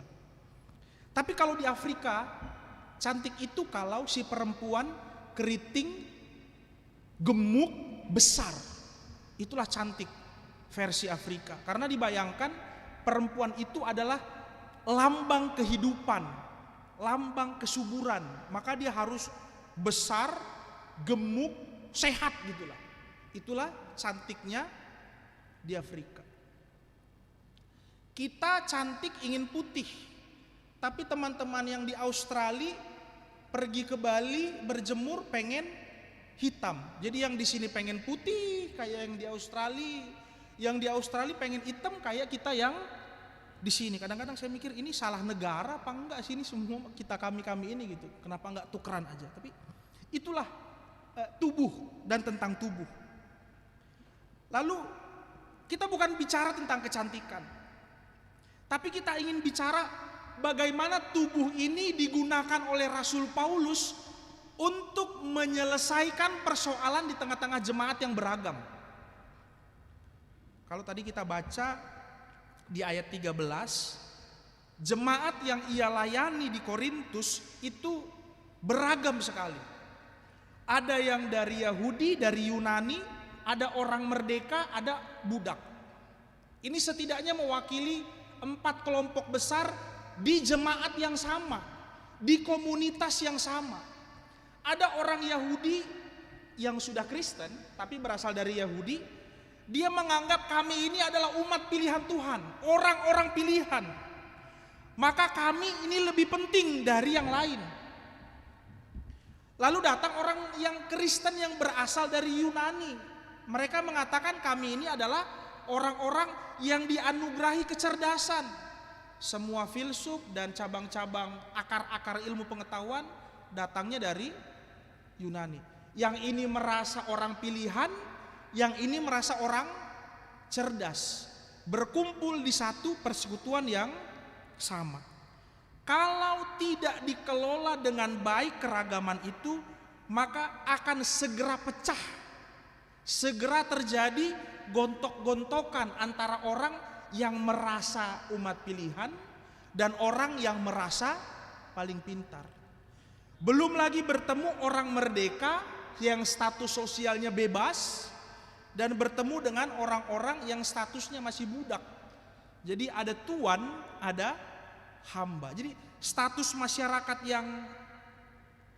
Tapi kalau di Afrika, cantik itu kalau si perempuan keriting, gemuk, besar. Itulah cantik versi Afrika. Karena dibayangkan perempuan itu adalah lambang kehidupan, lambang kesuburan. Maka dia harus besar, gemuk, sehat gitulah. Itulah cantiknya di Afrika. Kita cantik ingin putih. Tapi teman-teman yang di Australia pergi ke Bali berjemur pengen hitam. Jadi yang di sini pengen putih kayak yang di Australia, yang di Australia pengen hitam kayak kita yang di sini. Kadang-kadang saya mikir ini salah negara apa enggak sih, ini semua kita kami ini gitu. Kenapa enggak tukeran aja? Tapi itulah tubuh dan tentang tubuh. Lalu kita bukan bicara tentang kecantikan, tapi kita ingin bicara bagaimana tubuh ini digunakan oleh Rasul Paulus untuk menyelesaikan persoalan di tengah-tengah jemaat yang beragam. Kalau tadi kita baca di ayat 13, jemaat yang ia layani di Korintus itu beragam sekali. Ada yang dari Yahudi, dari Yunani, ada orang merdeka, ada budak. Ini setidaknya mewakili 4 kelompok besar di jemaat yang sama, di komunitas yang sama. Ada orang Yahudi yang sudah Kristen tapi berasal dari Yahudi. Dia menganggap kami ini adalah umat pilihan Tuhan, orang-orang pilihan. Maka kami ini lebih penting dari yang lain. Lalu datang orang yang Kristen yang berasal dari Yunani. Mereka mengatakan kami ini adalah orang-orang yang dianugerahi kecerdasan. Semua filsuf dan cabang-cabang akar-akar ilmu pengetahuan datangnya dari Yunani. Yang ini merasa orang pilihan, yang ini merasa orang cerdas. Berkumpul di satu persekutuan yang sama. Kalau tidak dikelola dengan baik keragaman itu, maka akan segera pecah. Segera terjadi gontok-gontokan antara orang yang merasa umat pilihan dan orang yang merasa paling pintar. Belum lagi bertemu orang merdeka yang status sosialnya bebas dan bertemu dengan orang-orang yang statusnya masih budak. Jadi ada tuan, ada hamba. Jadi status masyarakat yang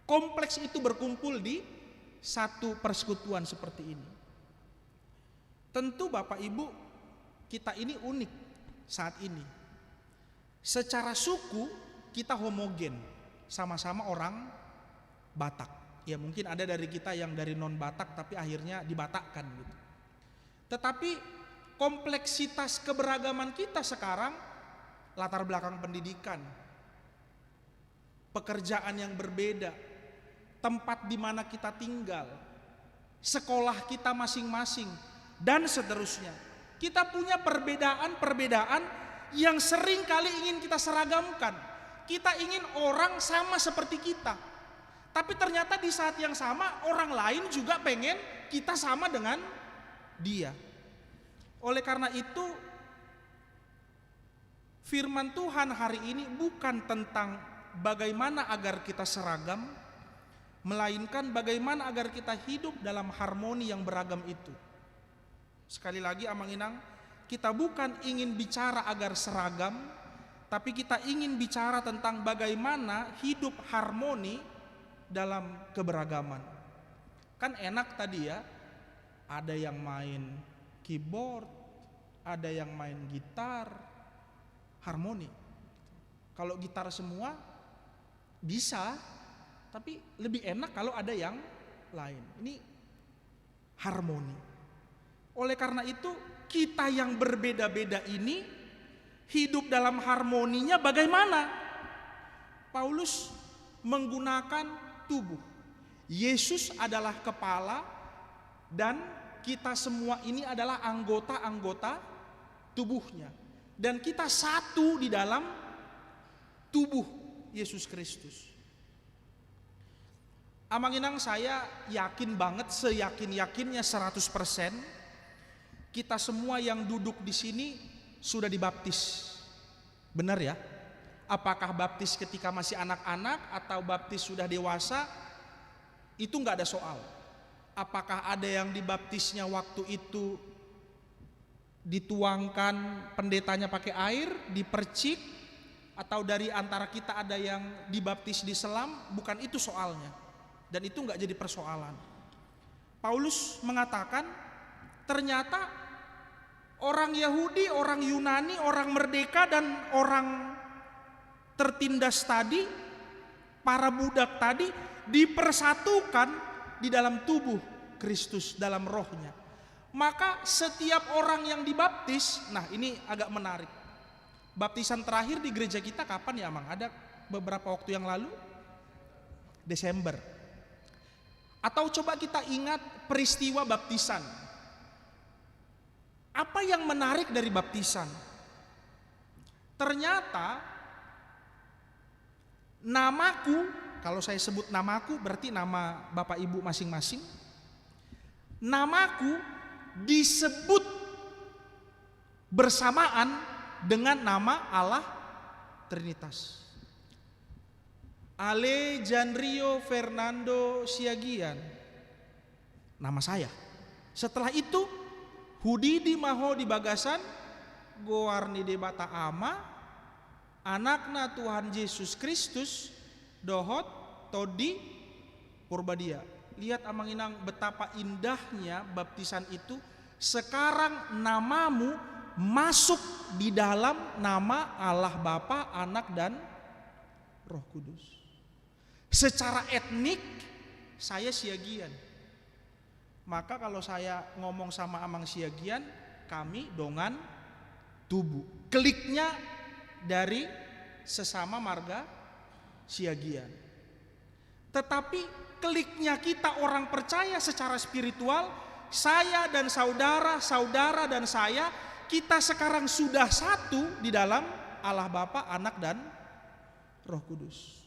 kompleks itu berkumpul di satu persekutuan seperti ini. Tentu Bapak Ibu, kita ini unik saat ini. Secara suku kita homogen, sama-sama orang Batak. Ya mungkin ada dari kita yang dari non Batak tapi akhirnya dibatakkan gitu. Tetapi kompleksitas keberagaman kita sekarang, latar belakang pendidikan, pekerjaan yang berbeda, tempat di mana kita tinggal, sekolah kita masing-masing, dan seterusnya. Kita punya perbedaan-perbedaan yang sering kali ingin kita seragamkan. Kita ingin orang sama seperti kita. Tapi ternyata di saat yang sama orang lain juga pengen kita sama dengan dia. Oleh karena itu firman Tuhan hari ini bukan tentang bagaimana agar kita seragam, melainkan bagaimana agar kita hidup dalam harmoni yang beragam itu. Sekali lagi Amang Inang, kita bukan ingin bicara agar seragam, tapi kita ingin bicara tentang bagaimana hidup harmoni dalam keberagaman. Kan enak tadi ya, ada yang main keyboard, ada yang main gitar, harmoni. Kalau gitar semua bisa, tapi lebih enak kalau ada yang lain. Ini harmoni. Oleh karena itu, kita yang berbeda-beda ini hidup dalam harmoninya bagaimana? Paulus menggunakan tubuh. Yesus adalah kepala dan kita semua ini adalah anggota-anggota tubuhnya. Dan kita satu di dalam tubuh Yesus Kristus. Amanginang, saya yakin banget, seyakin-yakinnya 100%, kita semua yang duduk di sini sudah dibaptis. Benar ya? Apakah baptis ketika masih anak-anak atau baptis sudah dewasa, itu nggak ada soal. Apakah ada yang dibaptisnya waktu itu dituangkan pendetanya pakai air, dipercik, atau dari antara kita ada yang dibaptis di selam, bukan itu soalnya. Dan itu nggak jadi persoalan. Paulus mengatakan ternyata orang Yahudi, orang Yunani, orang merdeka dan orang tertindas tadi, para budak tadi dipersatukan di dalam tubuh Kristus, dalam rohnya. Maka setiap orang yang dibaptis, nah ini agak menarik. Baptisan terakhir di gereja kita kapan ya, Mang? Ada beberapa waktu yang lalu? Desember. Atau coba kita ingat peristiwa baptisan. Apa yang menarik dari baptisan? Ternyata namaku, kalau saya sebut namaku berarti nama Bapak Ibu masing-masing. Namaku disebut bersamaan dengan nama Allah Trinitas. Alejandro Fernando Siagian, nama saya. Setelah itu Hudidi Maho di Bagasan, Goarni de Bata Ama, anakna Tuhan Yesus Kristus, Dohot Todi Purbadia. Lihat Amanginang betapa indahnya baptisan itu. Sekarang namamu masuk di dalam nama Allah Bapa, Anak dan Roh Kudus. Secara etnik saya Siagian. Maka kalau saya ngomong sama Amang Siagian, kami dongan tubuh. Kliknya dari sesama marga Siagian. Tetapi kliknya kita orang percaya secara spiritual, saya dan saudara dan saya, kita sekarang sudah satu di dalam Allah Bapa, Anak dan Roh Kudus.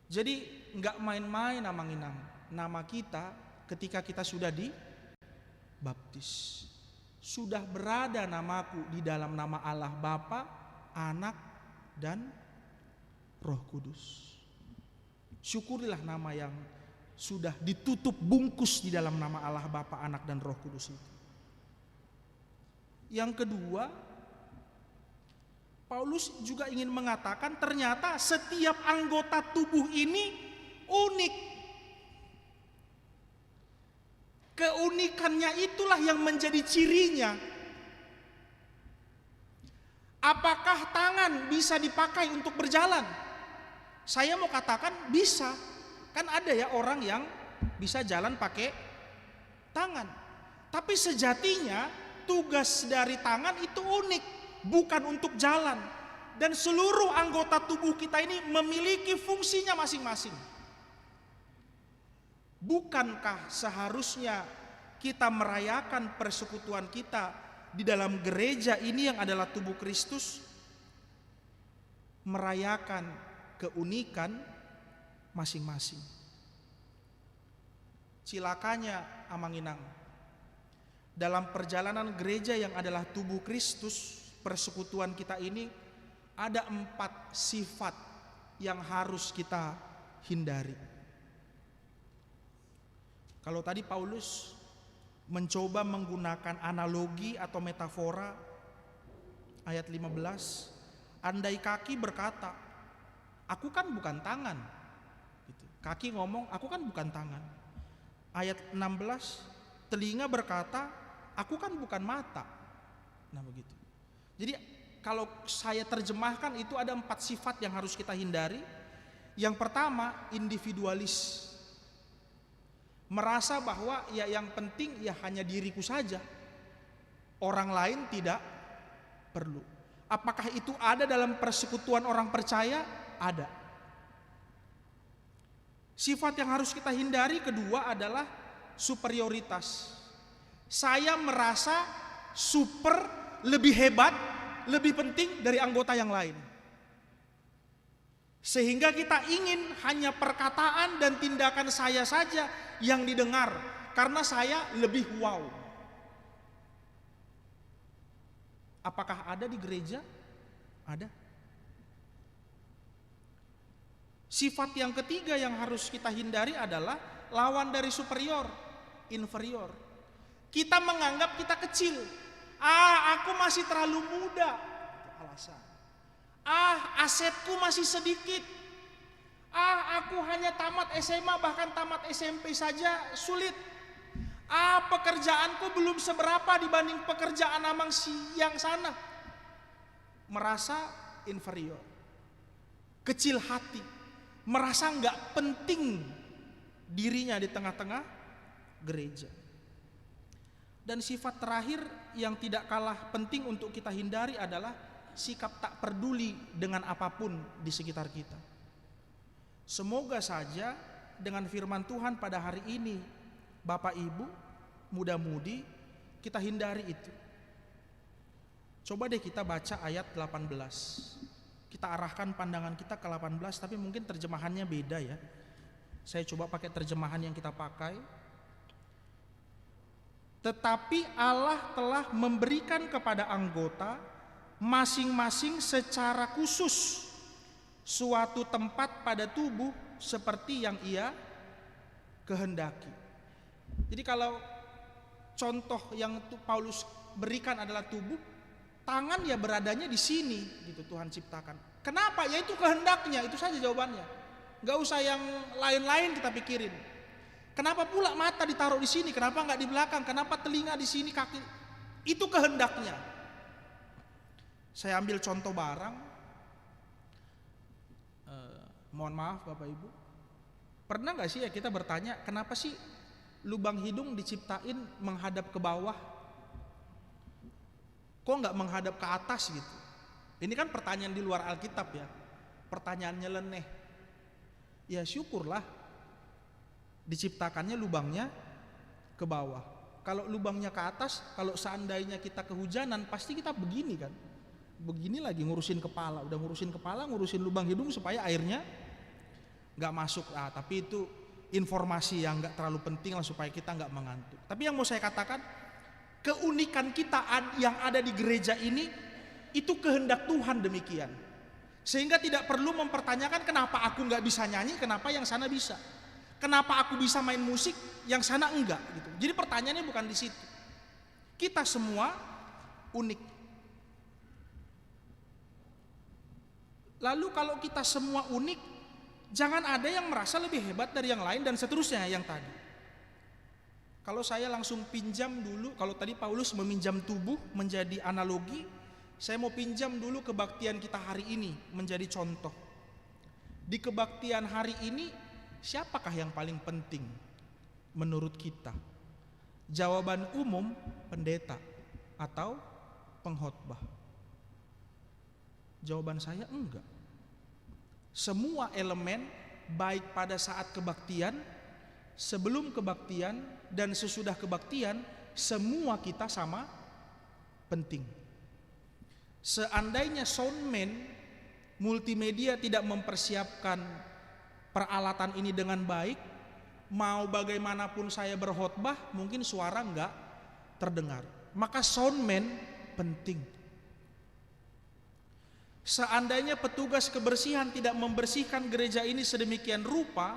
Jadi nggak main-main Amanginang nama kita ketika kita sudah dibaptis. Sudah berada namaku di dalam nama Allah Bapa, Anak dan Roh Kudus. Syukurilah nama yang sudah ditutup bungkus di dalam nama Allah Bapa, Anak dan Roh Kudus itu. Yang kedua, Paulus juga ingin mengatakan ternyata setiap anggota tubuh ini unik. Keunikannya itulah yang menjadi cirinya. Apakah tangan bisa dipakai untuk berjalan? Saya mau katakan bisa. Kan ada ya orang yang bisa jalan pakai tangan. Tapi sejatinya tugas dari tangan itu unik, bukan untuk jalan. Dan seluruh anggota tubuh kita ini memiliki fungsinya masing-masing. Bukankah seharusnya kita merayakan persekutuan kita di dalam gereja ini yang adalah tubuh Kristus, merayakan keunikan masing-masing? Cilakanya Amanginang, dalam perjalanan gereja yang adalah tubuh Kristus, persekutuan kita ini ada 4 sifat yang harus kita hindari. Kalau tadi Paulus mencoba menggunakan analogi atau metafora ayat 15, Andai kaki berkata, aku kan bukan tangan. Gitu. Kaki ngomong, aku kan bukan tangan. Ayat 16, telinga berkata, aku kan bukan mata. Nah begitu. Jadi kalau saya terjemahkan itu ada 4 sifat yang harus kita hindari. Yang pertama, individualis. Merasa bahwa ya yang penting ya hanya diriku saja. Orang lain tidak perlu. Apakah itu ada dalam persekutuan orang percaya? Ada. Sifat yang harus kita hindari kedua adalah superioritas. Saya merasa super, lebih hebat, lebih penting dari anggota yang lain. Sehingga kita ingin hanya perkataan dan tindakan saya saja yang didengar karena saya lebih wow. Apakah ada di gereja? Ada. Sifat yang ketiga yang harus kita hindari adalah lawan dari superior, inferior. Kita menganggap kita kecil. Aku masih terlalu muda. Itu alasan. Asetku masih sedikit. Aku hanya tamat SMA, bahkan tamat SMP saja sulit. Pekerjaanku belum seberapa dibanding pekerjaan Amang yang sana. Merasa inferior, kecil hati, merasa nggak penting dirinya di tengah-tengah gereja. Dan sifat terakhir yang tidak kalah penting untuk kita hindari adalah sikap tak peduli dengan apapun di sekitar kita. Semoga saja dengan firman Tuhan pada hari ini, Bapak Ibu, muda-mudi, kita hindari itu. Coba deh kita baca ayat 18. Kita arahkan pandangan kita ke 18, tapi mungkin terjemahannya beda ya. Saya coba pakai terjemahan yang kita pakai. Tetapi Allah telah memberikan kepada anggota masing-masing secara khusus suatu tempat pada tubuh seperti yang ia kehendaki. Jadi kalau contoh yang Paulus berikan adalah tubuh, tangan ya beradanya di sini gitu Tuhan ciptakan. Kenapa? Ya itu kehendaknya, itu saja jawabannya. Gak usah yang lain-lain kita pikirin. Kenapa pula mata ditaruh di sini? Kenapa nggak di belakang? Kenapa telinga di sini, kaki? Itu kehendaknya. Saya ambil contoh barang. Mohon maaf Bapak Ibu. Pernah nggak sih ya kita bertanya, kenapa sih lubang hidung diciptain menghadap ke bawah? Kok nggak menghadap ke atas gitu? Ini kan pertanyaan di luar Alkitab ya. Pertanyaan nyeleneh. Ya syukurlah diciptakannya lubangnya ke bawah. Kalau lubangnya ke atas, kalau seandainya kita kehujanan, pasti kita begini kan. Begini lagi ngurusin kepala, udah ngurusin kepala, ngurusin lubang hidung supaya airnya nggak masuk. Tapi itu informasi yang nggak terlalu penting lah supaya kita nggak mengantuk. Tapi yang mau saya katakan, keunikan kita yang ada di gereja ini itu kehendak Tuhan demikian. Sehingga tidak perlu mempertanyakan kenapa aku nggak bisa nyanyi, kenapa yang sana bisa. Kenapa aku bisa main musik, yang sana enggak gitu. Jadi pertanyaannya bukan di situ. Kita semua unik. Lalu kalau kita semua unik, jangan ada yang merasa lebih hebat dari yang lain dan seterusnya yang tadi. Kalau saya langsung pinjam dulu, kalau tadi Paulus meminjam tubuh menjadi analogi, saya mau pinjam dulu kebaktian kita hari ini menjadi contoh. Di kebaktian hari ini, siapakah yang paling penting menurut kita? Jawaban umum, pendeta atau pengkhotbah. Jawaban saya enggak. Semua elemen baik pada saat kebaktian, sebelum kebaktian, dan sesudah kebaktian, semua kita sama penting. Seandainya soundman multimedia tidak mempersiapkan peralatan ini dengan baik, mau bagaimanapun saya berkhotbah, mungkin suara enggak terdengar. Maka soundman penting. Seandainya petugas kebersihan tidak membersihkan gereja ini sedemikian rupa,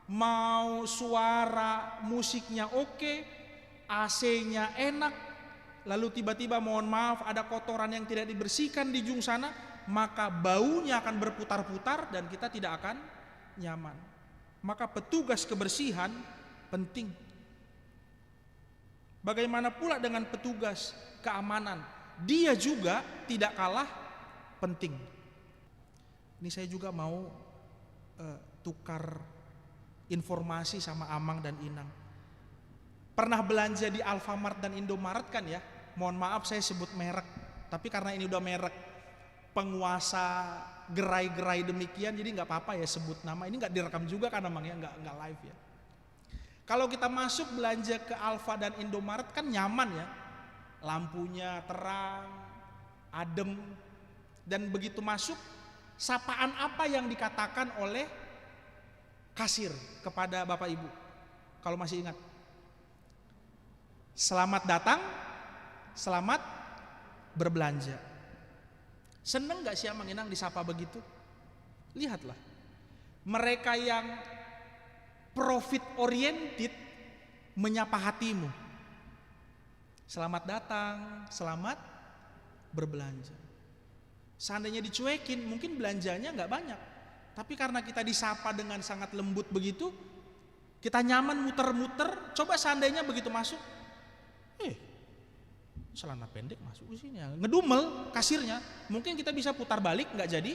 mau suara musiknya oke, AC-nya enak, lalu tiba-tiba mohon maaf ada kotoran yang tidak dibersihkan di ujung sana, maka baunya akan berputar-putar dan kita tidak akan nyaman. Maka petugas kebersihan penting. Bagaimana pula dengan petugas keamanan? Dia juga tidak kalah penting. Ini saya juga mau tukar informasi sama Amang dan Inang. Pernah belanja di Alfamart dan Indomaret kan ya? Mohon maaf saya sebut merek, tapi karena ini udah merek penguasa gerai-gerai demikian, jadi nggak apa-apa ya sebut nama. Ini nggak direkam juga kan Amang ya, nggak live ya. Kalau kita masuk belanja ke Alfa dan Indomaret kan nyaman ya, lampunya terang, adem, dan begitu masuk, sapaan apa yang dikatakan oleh kasir kepada Bapak Ibu? Kalau masih ingat, selamat datang, selamat berbelanja. Seneng gak sih Amang Inang disapa begitu? Lihatlah, mereka yang profit oriented menyapa hatimu. Selamat datang, selamat berbelanja. Seandainya dicuekin, mungkin belanjanya gak banyak. Tapi karena kita disapa dengan sangat lembut begitu, kita nyaman muter-muter. Coba seandainya begitu masuk, celana pendek masuk ke sini, ngedumel kasirnya, mungkin kita bisa putar balik, nggak jadi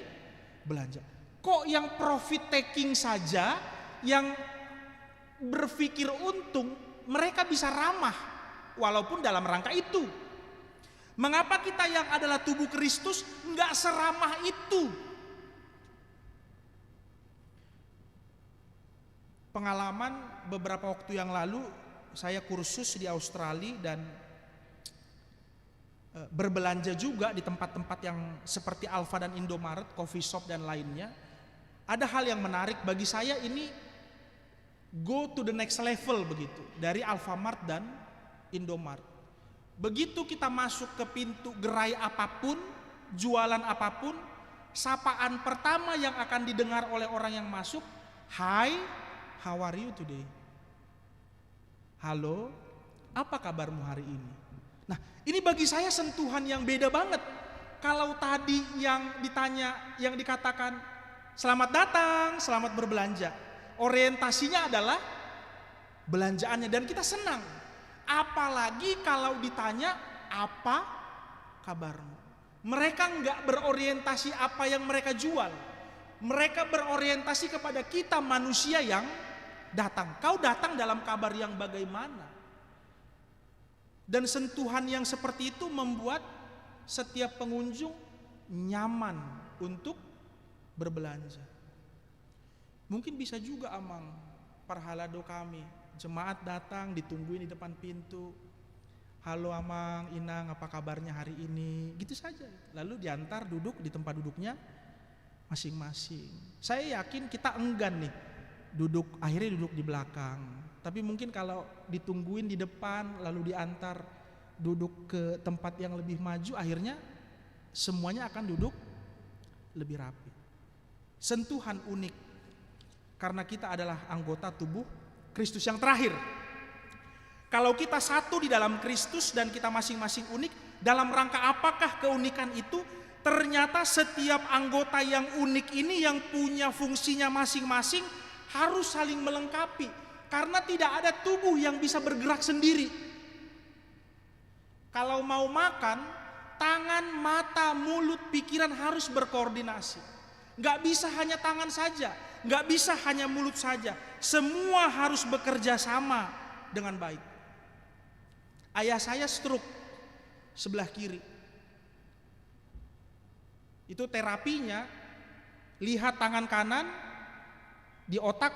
belanja. Kok yang profit taking saja, yang berpikir untung, mereka bisa ramah walaupun dalam rangka itu. Mengapa kita yang adalah tubuh Kristus nggak seramah itu? Pengalaman beberapa waktu yang lalu, saya kursus di Australia dan berbelanja juga di tempat-tempat yang seperti Alfa dan Indomaret, coffee shop dan lainnya. Ada hal yang menarik bagi saya, ini go to the next level begitu, dari Alfamart dan Indomaret. Begitu kita masuk ke pintu gerai apapun, jualan apapun, sapaan pertama yang akan didengar oleh orang yang masuk, "Hi, how are you today?" Halo, apa kabarmu hari ini? Nah, ini bagi saya sentuhan yang beda banget. Kalau tadi yang ditanya, yang dikatakan selamat datang, selamat berbelanja, orientasinya adalah belanjaannya dan kita senang. Apalagi kalau ditanya apa kabarmu. Mereka nggak berorientasi apa yang mereka jual. Mereka berorientasi kepada kita manusia yang datang. Kau datang dalam kabar yang bagaimana? Dan sentuhan yang seperti itu membuat setiap pengunjung nyaman untuk berbelanja. Mungkin bisa juga Amang, parhalado kami, jemaat datang ditungguin di depan pintu. "Halo Amang, Inang, apa kabarnya hari ini?" Gitu saja. Lalu diantar duduk di tempat duduknya masing-masing. Saya yakin kita enggan nih akhirnya duduk di belakang. Tapi mungkin kalau ditungguin di depan lalu diantar duduk ke tempat yang lebih maju, akhirnya semuanya akan duduk lebih rapi. Sentuhan unik karena kita adalah anggota tubuh Kristus yang terakhir. Kalau kita satu di dalam Kristus dan kita masing-masing unik, dalam rangka apakah keunikan itu? Ternyata setiap anggota yang unik ini yang punya fungsinya masing-masing harus saling melengkapi. Karena tidak ada tubuh yang bisa bergerak sendiri. Kalau mau makan, tangan, mata, mulut, pikiran harus berkoordinasi. Gak bisa hanya tangan saja, gak bisa hanya mulut saja. Semua harus bekerja sama dengan baik. Ayah saya stroke sebelah kiri. Itu terapinya, lihat tangan kanan di otak,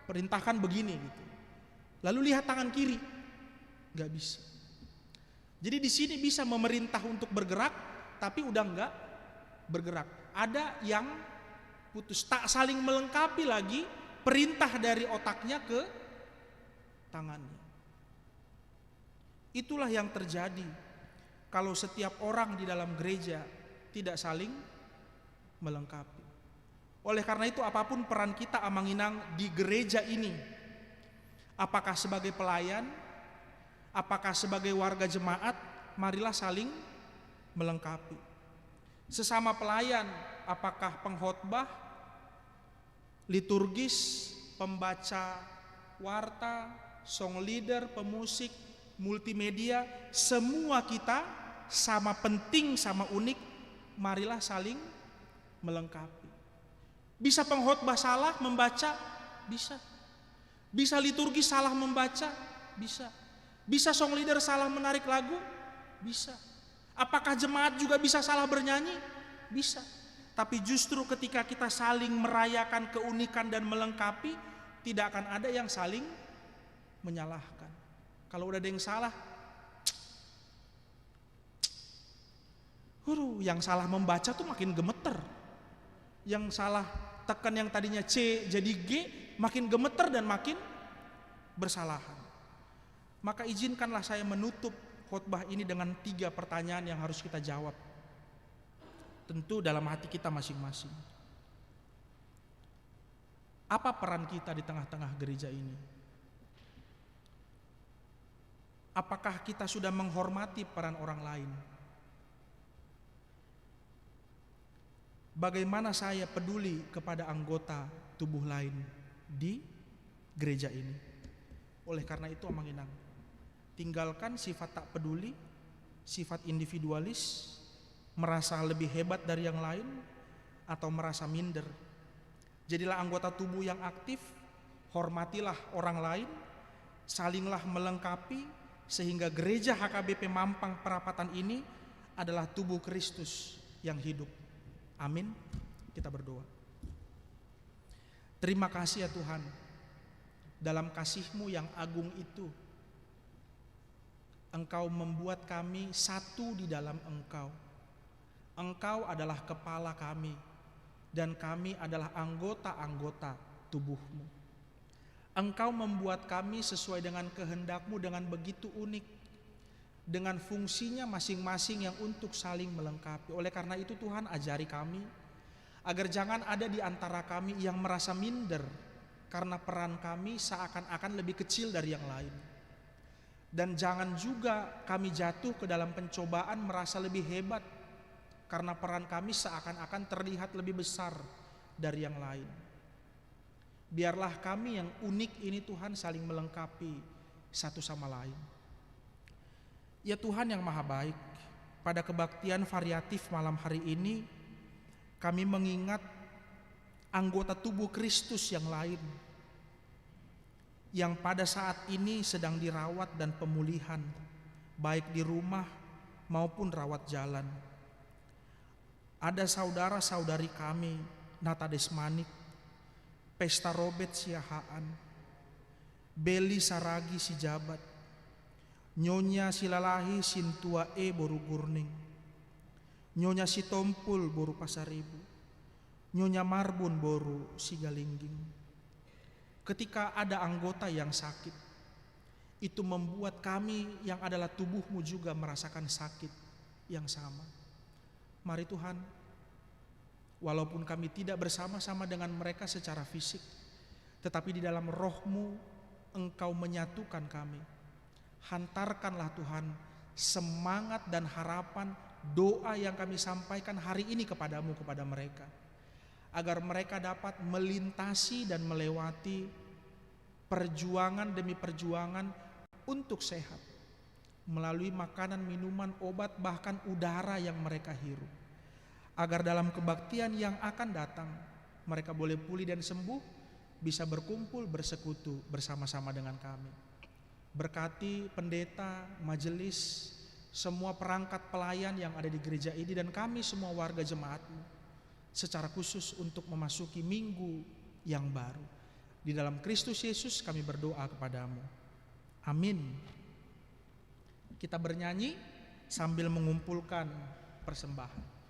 perintahkan begini gitu. Lalu lihat tangan kiri, nggak bisa. Jadi di sini bisa memerintah untuk bergerak, tapi udah nggak bergerak. Ada yang putus, tak saling melengkapi lagi perintah dari otaknya ke tangannya. Itulah yang terjadi kalau setiap orang di dalam gereja tidak saling melengkapi. Oleh karena itu apapun peran kita Amang Inang di gereja ini, apakah sebagai pelayan, apakah sebagai warga jemaat, marilah saling melengkapi. Sesama pelayan, apakah pengkhotbah, liturgis, pembaca warta, song leader, pemusik, multimedia, semua kita sama penting, sama unik. Marilah saling melengkapi. Bisa pengkhotbah salah membaca? Bisa. Bisa liturgi salah membaca? Bisa. Bisa song leader salah menarik lagu? Bisa. Apakah jemaat juga bisa salah bernyanyi? Bisa. Tapi justru ketika kita saling merayakan keunikan dan melengkapi, tidak akan ada yang saling menyalahkan. Kalau udah ada yang salah, yang salah membaca tuh makin gemeter. Yang salah tekan yang tadinya C jadi G, makin gemeter dan makin bersalahan. Maka izinkanlah saya menutup khotbah ini dengan 3 pertanyaan yang harus kita jawab. Tentu dalam hati kita masing-masing. Apa peran kita di tengah-tengah gereja ini? Apakah kita sudah menghormati peran orang lain? Bagaimana saya peduli kepada anggota tubuh lain di gereja ini? Oleh karena itu Amanginang, tinggalkan sifat tak peduli, sifat individualis, merasa lebih hebat dari yang lain, atau merasa minder. Jadilah anggota tubuh yang aktif, hormatilah orang lain, salinglah melengkapi, sehingga gereja HKBP Mampang Perapatan ini adalah tubuh Kristus yang hidup. Amin. Kita berdoa. Terima kasih ya Tuhan, dalam kasih-Mu yang agung itu, Engkau membuat kami satu di dalam Engkau. Engkau adalah kepala kami, dan kami adalah anggota-anggota tubuh-Mu. Engkau membuat kami sesuai dengan kehendak-Mu dengan begitu unik, dengan fungsinya masing-masing yang untuk saling melengkapi. Oleh karena itu Tuhan, ajari kami agar jangan ada di antara kami yang merasa minder karena peran kami seakan-akan lebih kecil dari yang lain. Dan jangan juga kami jatuh ke dalam pencobaan merasa lebih hebat karena peran kami seakan-akan terlihat lebih besar dari yang lain. Biarlah kami yang unik ini Tuhan saling melengkapi satu sama lain. Ya Tuhan yang Maha Baik, pada kebaktian variatif malam hari ini kami mengingat anggota tubuh Kristus yang lain yang pada saat ini sedang dirawat dan pemulihan, baik di rumah maupun rawat jalan. Ada saudara-saudari kami, Nata Desmanik, Pesta Robet Siahaan, Beli Saragi Sijabat, Nyonya Silalahi Sintua Boru Gurning, Nyonya Sitompul Boru Pasaribu, Nyonya Marbun Boru Sigalingging. Ketika ada anggota yang sakit, itu membuat kami yang adalah tubuh-Mu juga merasakan sakit yang sama. Mari Tuhan, walaupun kami tidak bersama-sama dengan mereka secara fisik, tetapi di dalam Roh-Mu Engkau menyatukan kami. Hantarkanlah Tuhan semangat dan harapan doa yang kami sampaikan hari ini kepadamu, kepada mereka, agar mereka dapat melintasi dan melewati perjuangan demi perjuangan untuk sehat melalui makanan, minuman, obat, bahkan udara yang mereka hirup, agar dalam kebaktian yang akan datang mereka boleh pulih dan sembuh, bisa berkumpul bersekutu bersama-sama dengan kami. Berkati pendeta, majelis, semua perangkat pelayan yang ada di gereja ini, dan kami semua warga jemaat-Mu secara khusus untuk memasuki minggu yang baru. Di dalam Kristus Yesus kami berdoa kepadamu. Amin. Kita bernyanyi sambil mengumpulkan persembahan.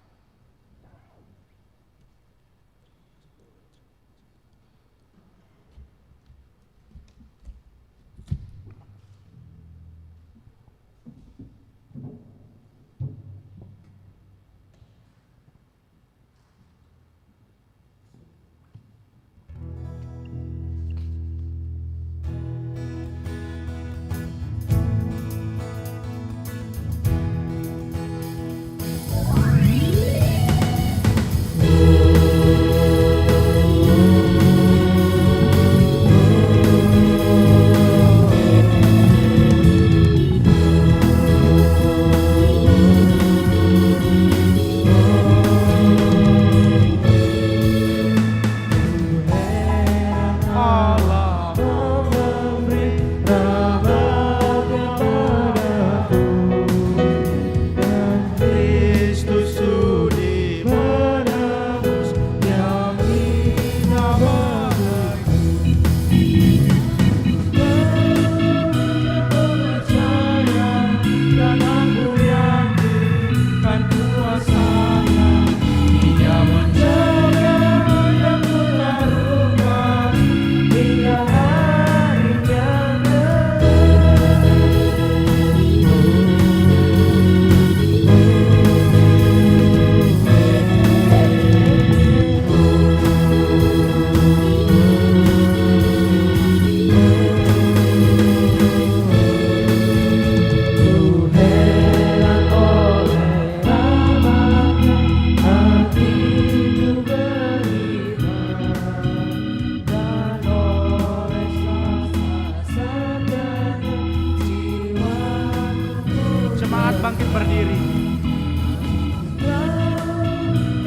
berdiri.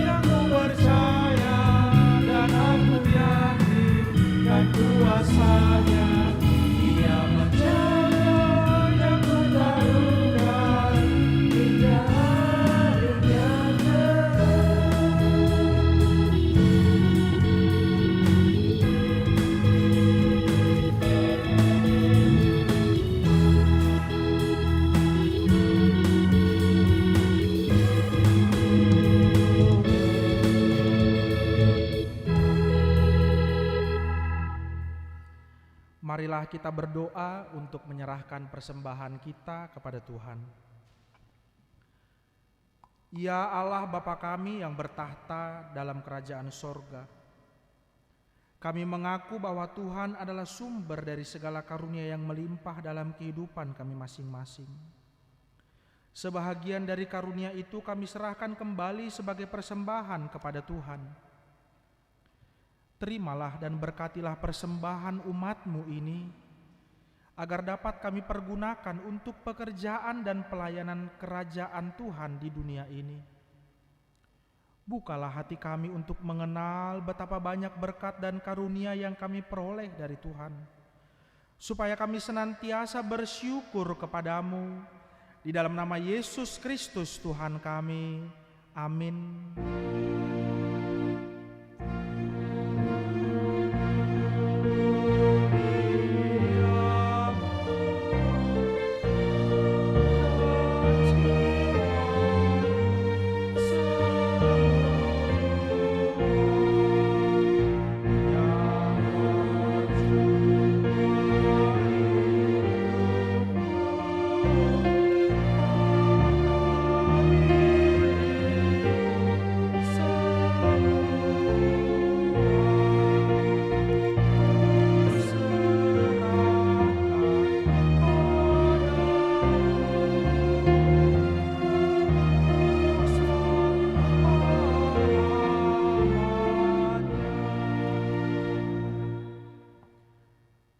Yang ku percaya dan aku yakin dan kuasanya, Dia menjaga yang ku taruhkan hingga akhirnya Marilah kita berdoa untuk menyerahkan persembahan kita kepada Tuhan. Ya Allah Bapa kami yang bertahta dalam kerajaan sorga, kami mengaku bahwa Tuhan adalah sumber dari segala karunia yang melimpah dalam kehidupan kami masing-masing. Sebahagian dari karunia itu kami serahkan kembali sebagai persembahan kepada Tuhan. Terimalah dan berkatilah persembahan umat-Mu ini, agar dapat kami pergunakan untuk pekerjaan dan pelayanan kerajaan Tuhan di dunia ini. Bukalah hati kami untuk mengenal betapa banyak berkat dan karunia yang kami peroleh dari Tuhan, supaya kami senantiasa bersyukur kepadamu. Di dalam nama Yesus Kristus Tuhan kami. Amin.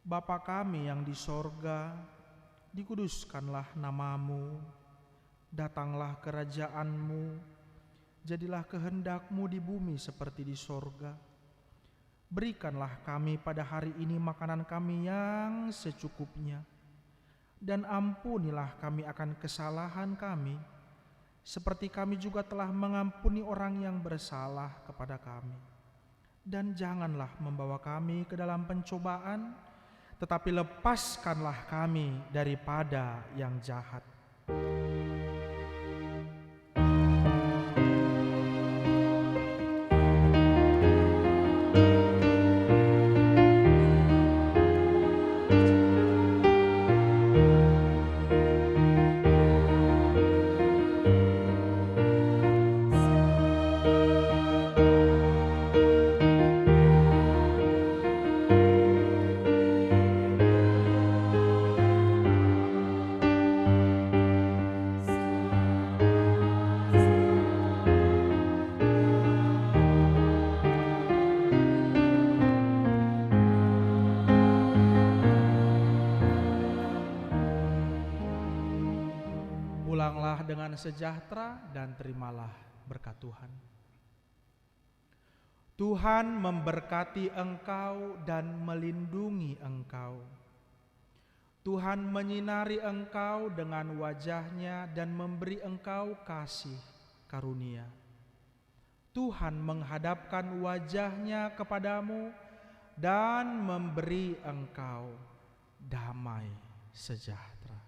Bapa kami yang di sorga, dikuduskanlah namamu, datanglah kerajaan-Mu, jadilah kehendak-Mu di bumi seperti di sorga. Berikanlah kami pada hari ini makanan kami yang secukupnya, dan ampunilah kami akan kesalahan kami, seperti kami juga telah mengampuni orang yang bersalah kepada kami. Dan janganlah membawa kami ke dalam pencobaan, tetapi lepaskanlah kami daripada yang jahat. Pulanglah dengan sejahtera dan terimalah berkat Tuhan. Tuhan memberkati engkau dan melindungi engkau. Tuhan menyinari engkau dengan wajah-Nya dan memberi engkau kasih karunia. Tuhan menghadapkan wajah-Nya kepadamu dan memberi engkau damai sejahtera.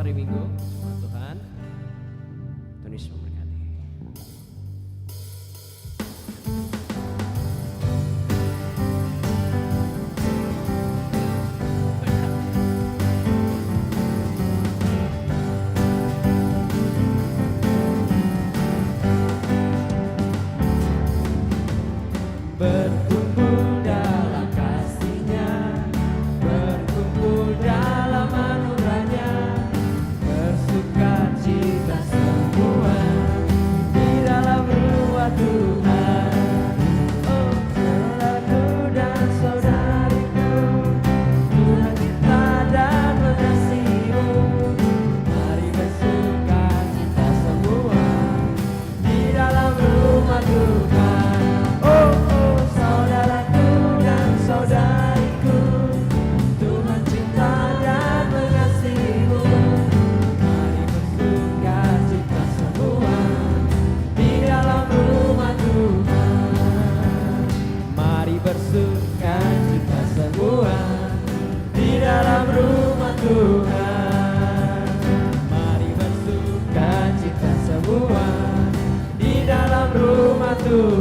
hari Minggu bersama Tuhan. Tuhan Yesus memberkati. Berkumpul dalam kasih-Nya, berkumpul dalam anugerah-Nya, bersukacita semua di dalam rumah Tuhan. Oh, saudaraku dan saudariku, Tuhan cinta dan mengasihimu. Mari bersukacita semua di dalam rumah Tuhan. Oh, saudaraku dan saudariku, Tuhan cinta dan mengasihimu. Mari bersukacita semua di dalam rumah Tuhan. Mari bersukacita semua di dalam rumah Tuhan. Mari bersukacita semua di dalam rumah Tuhan.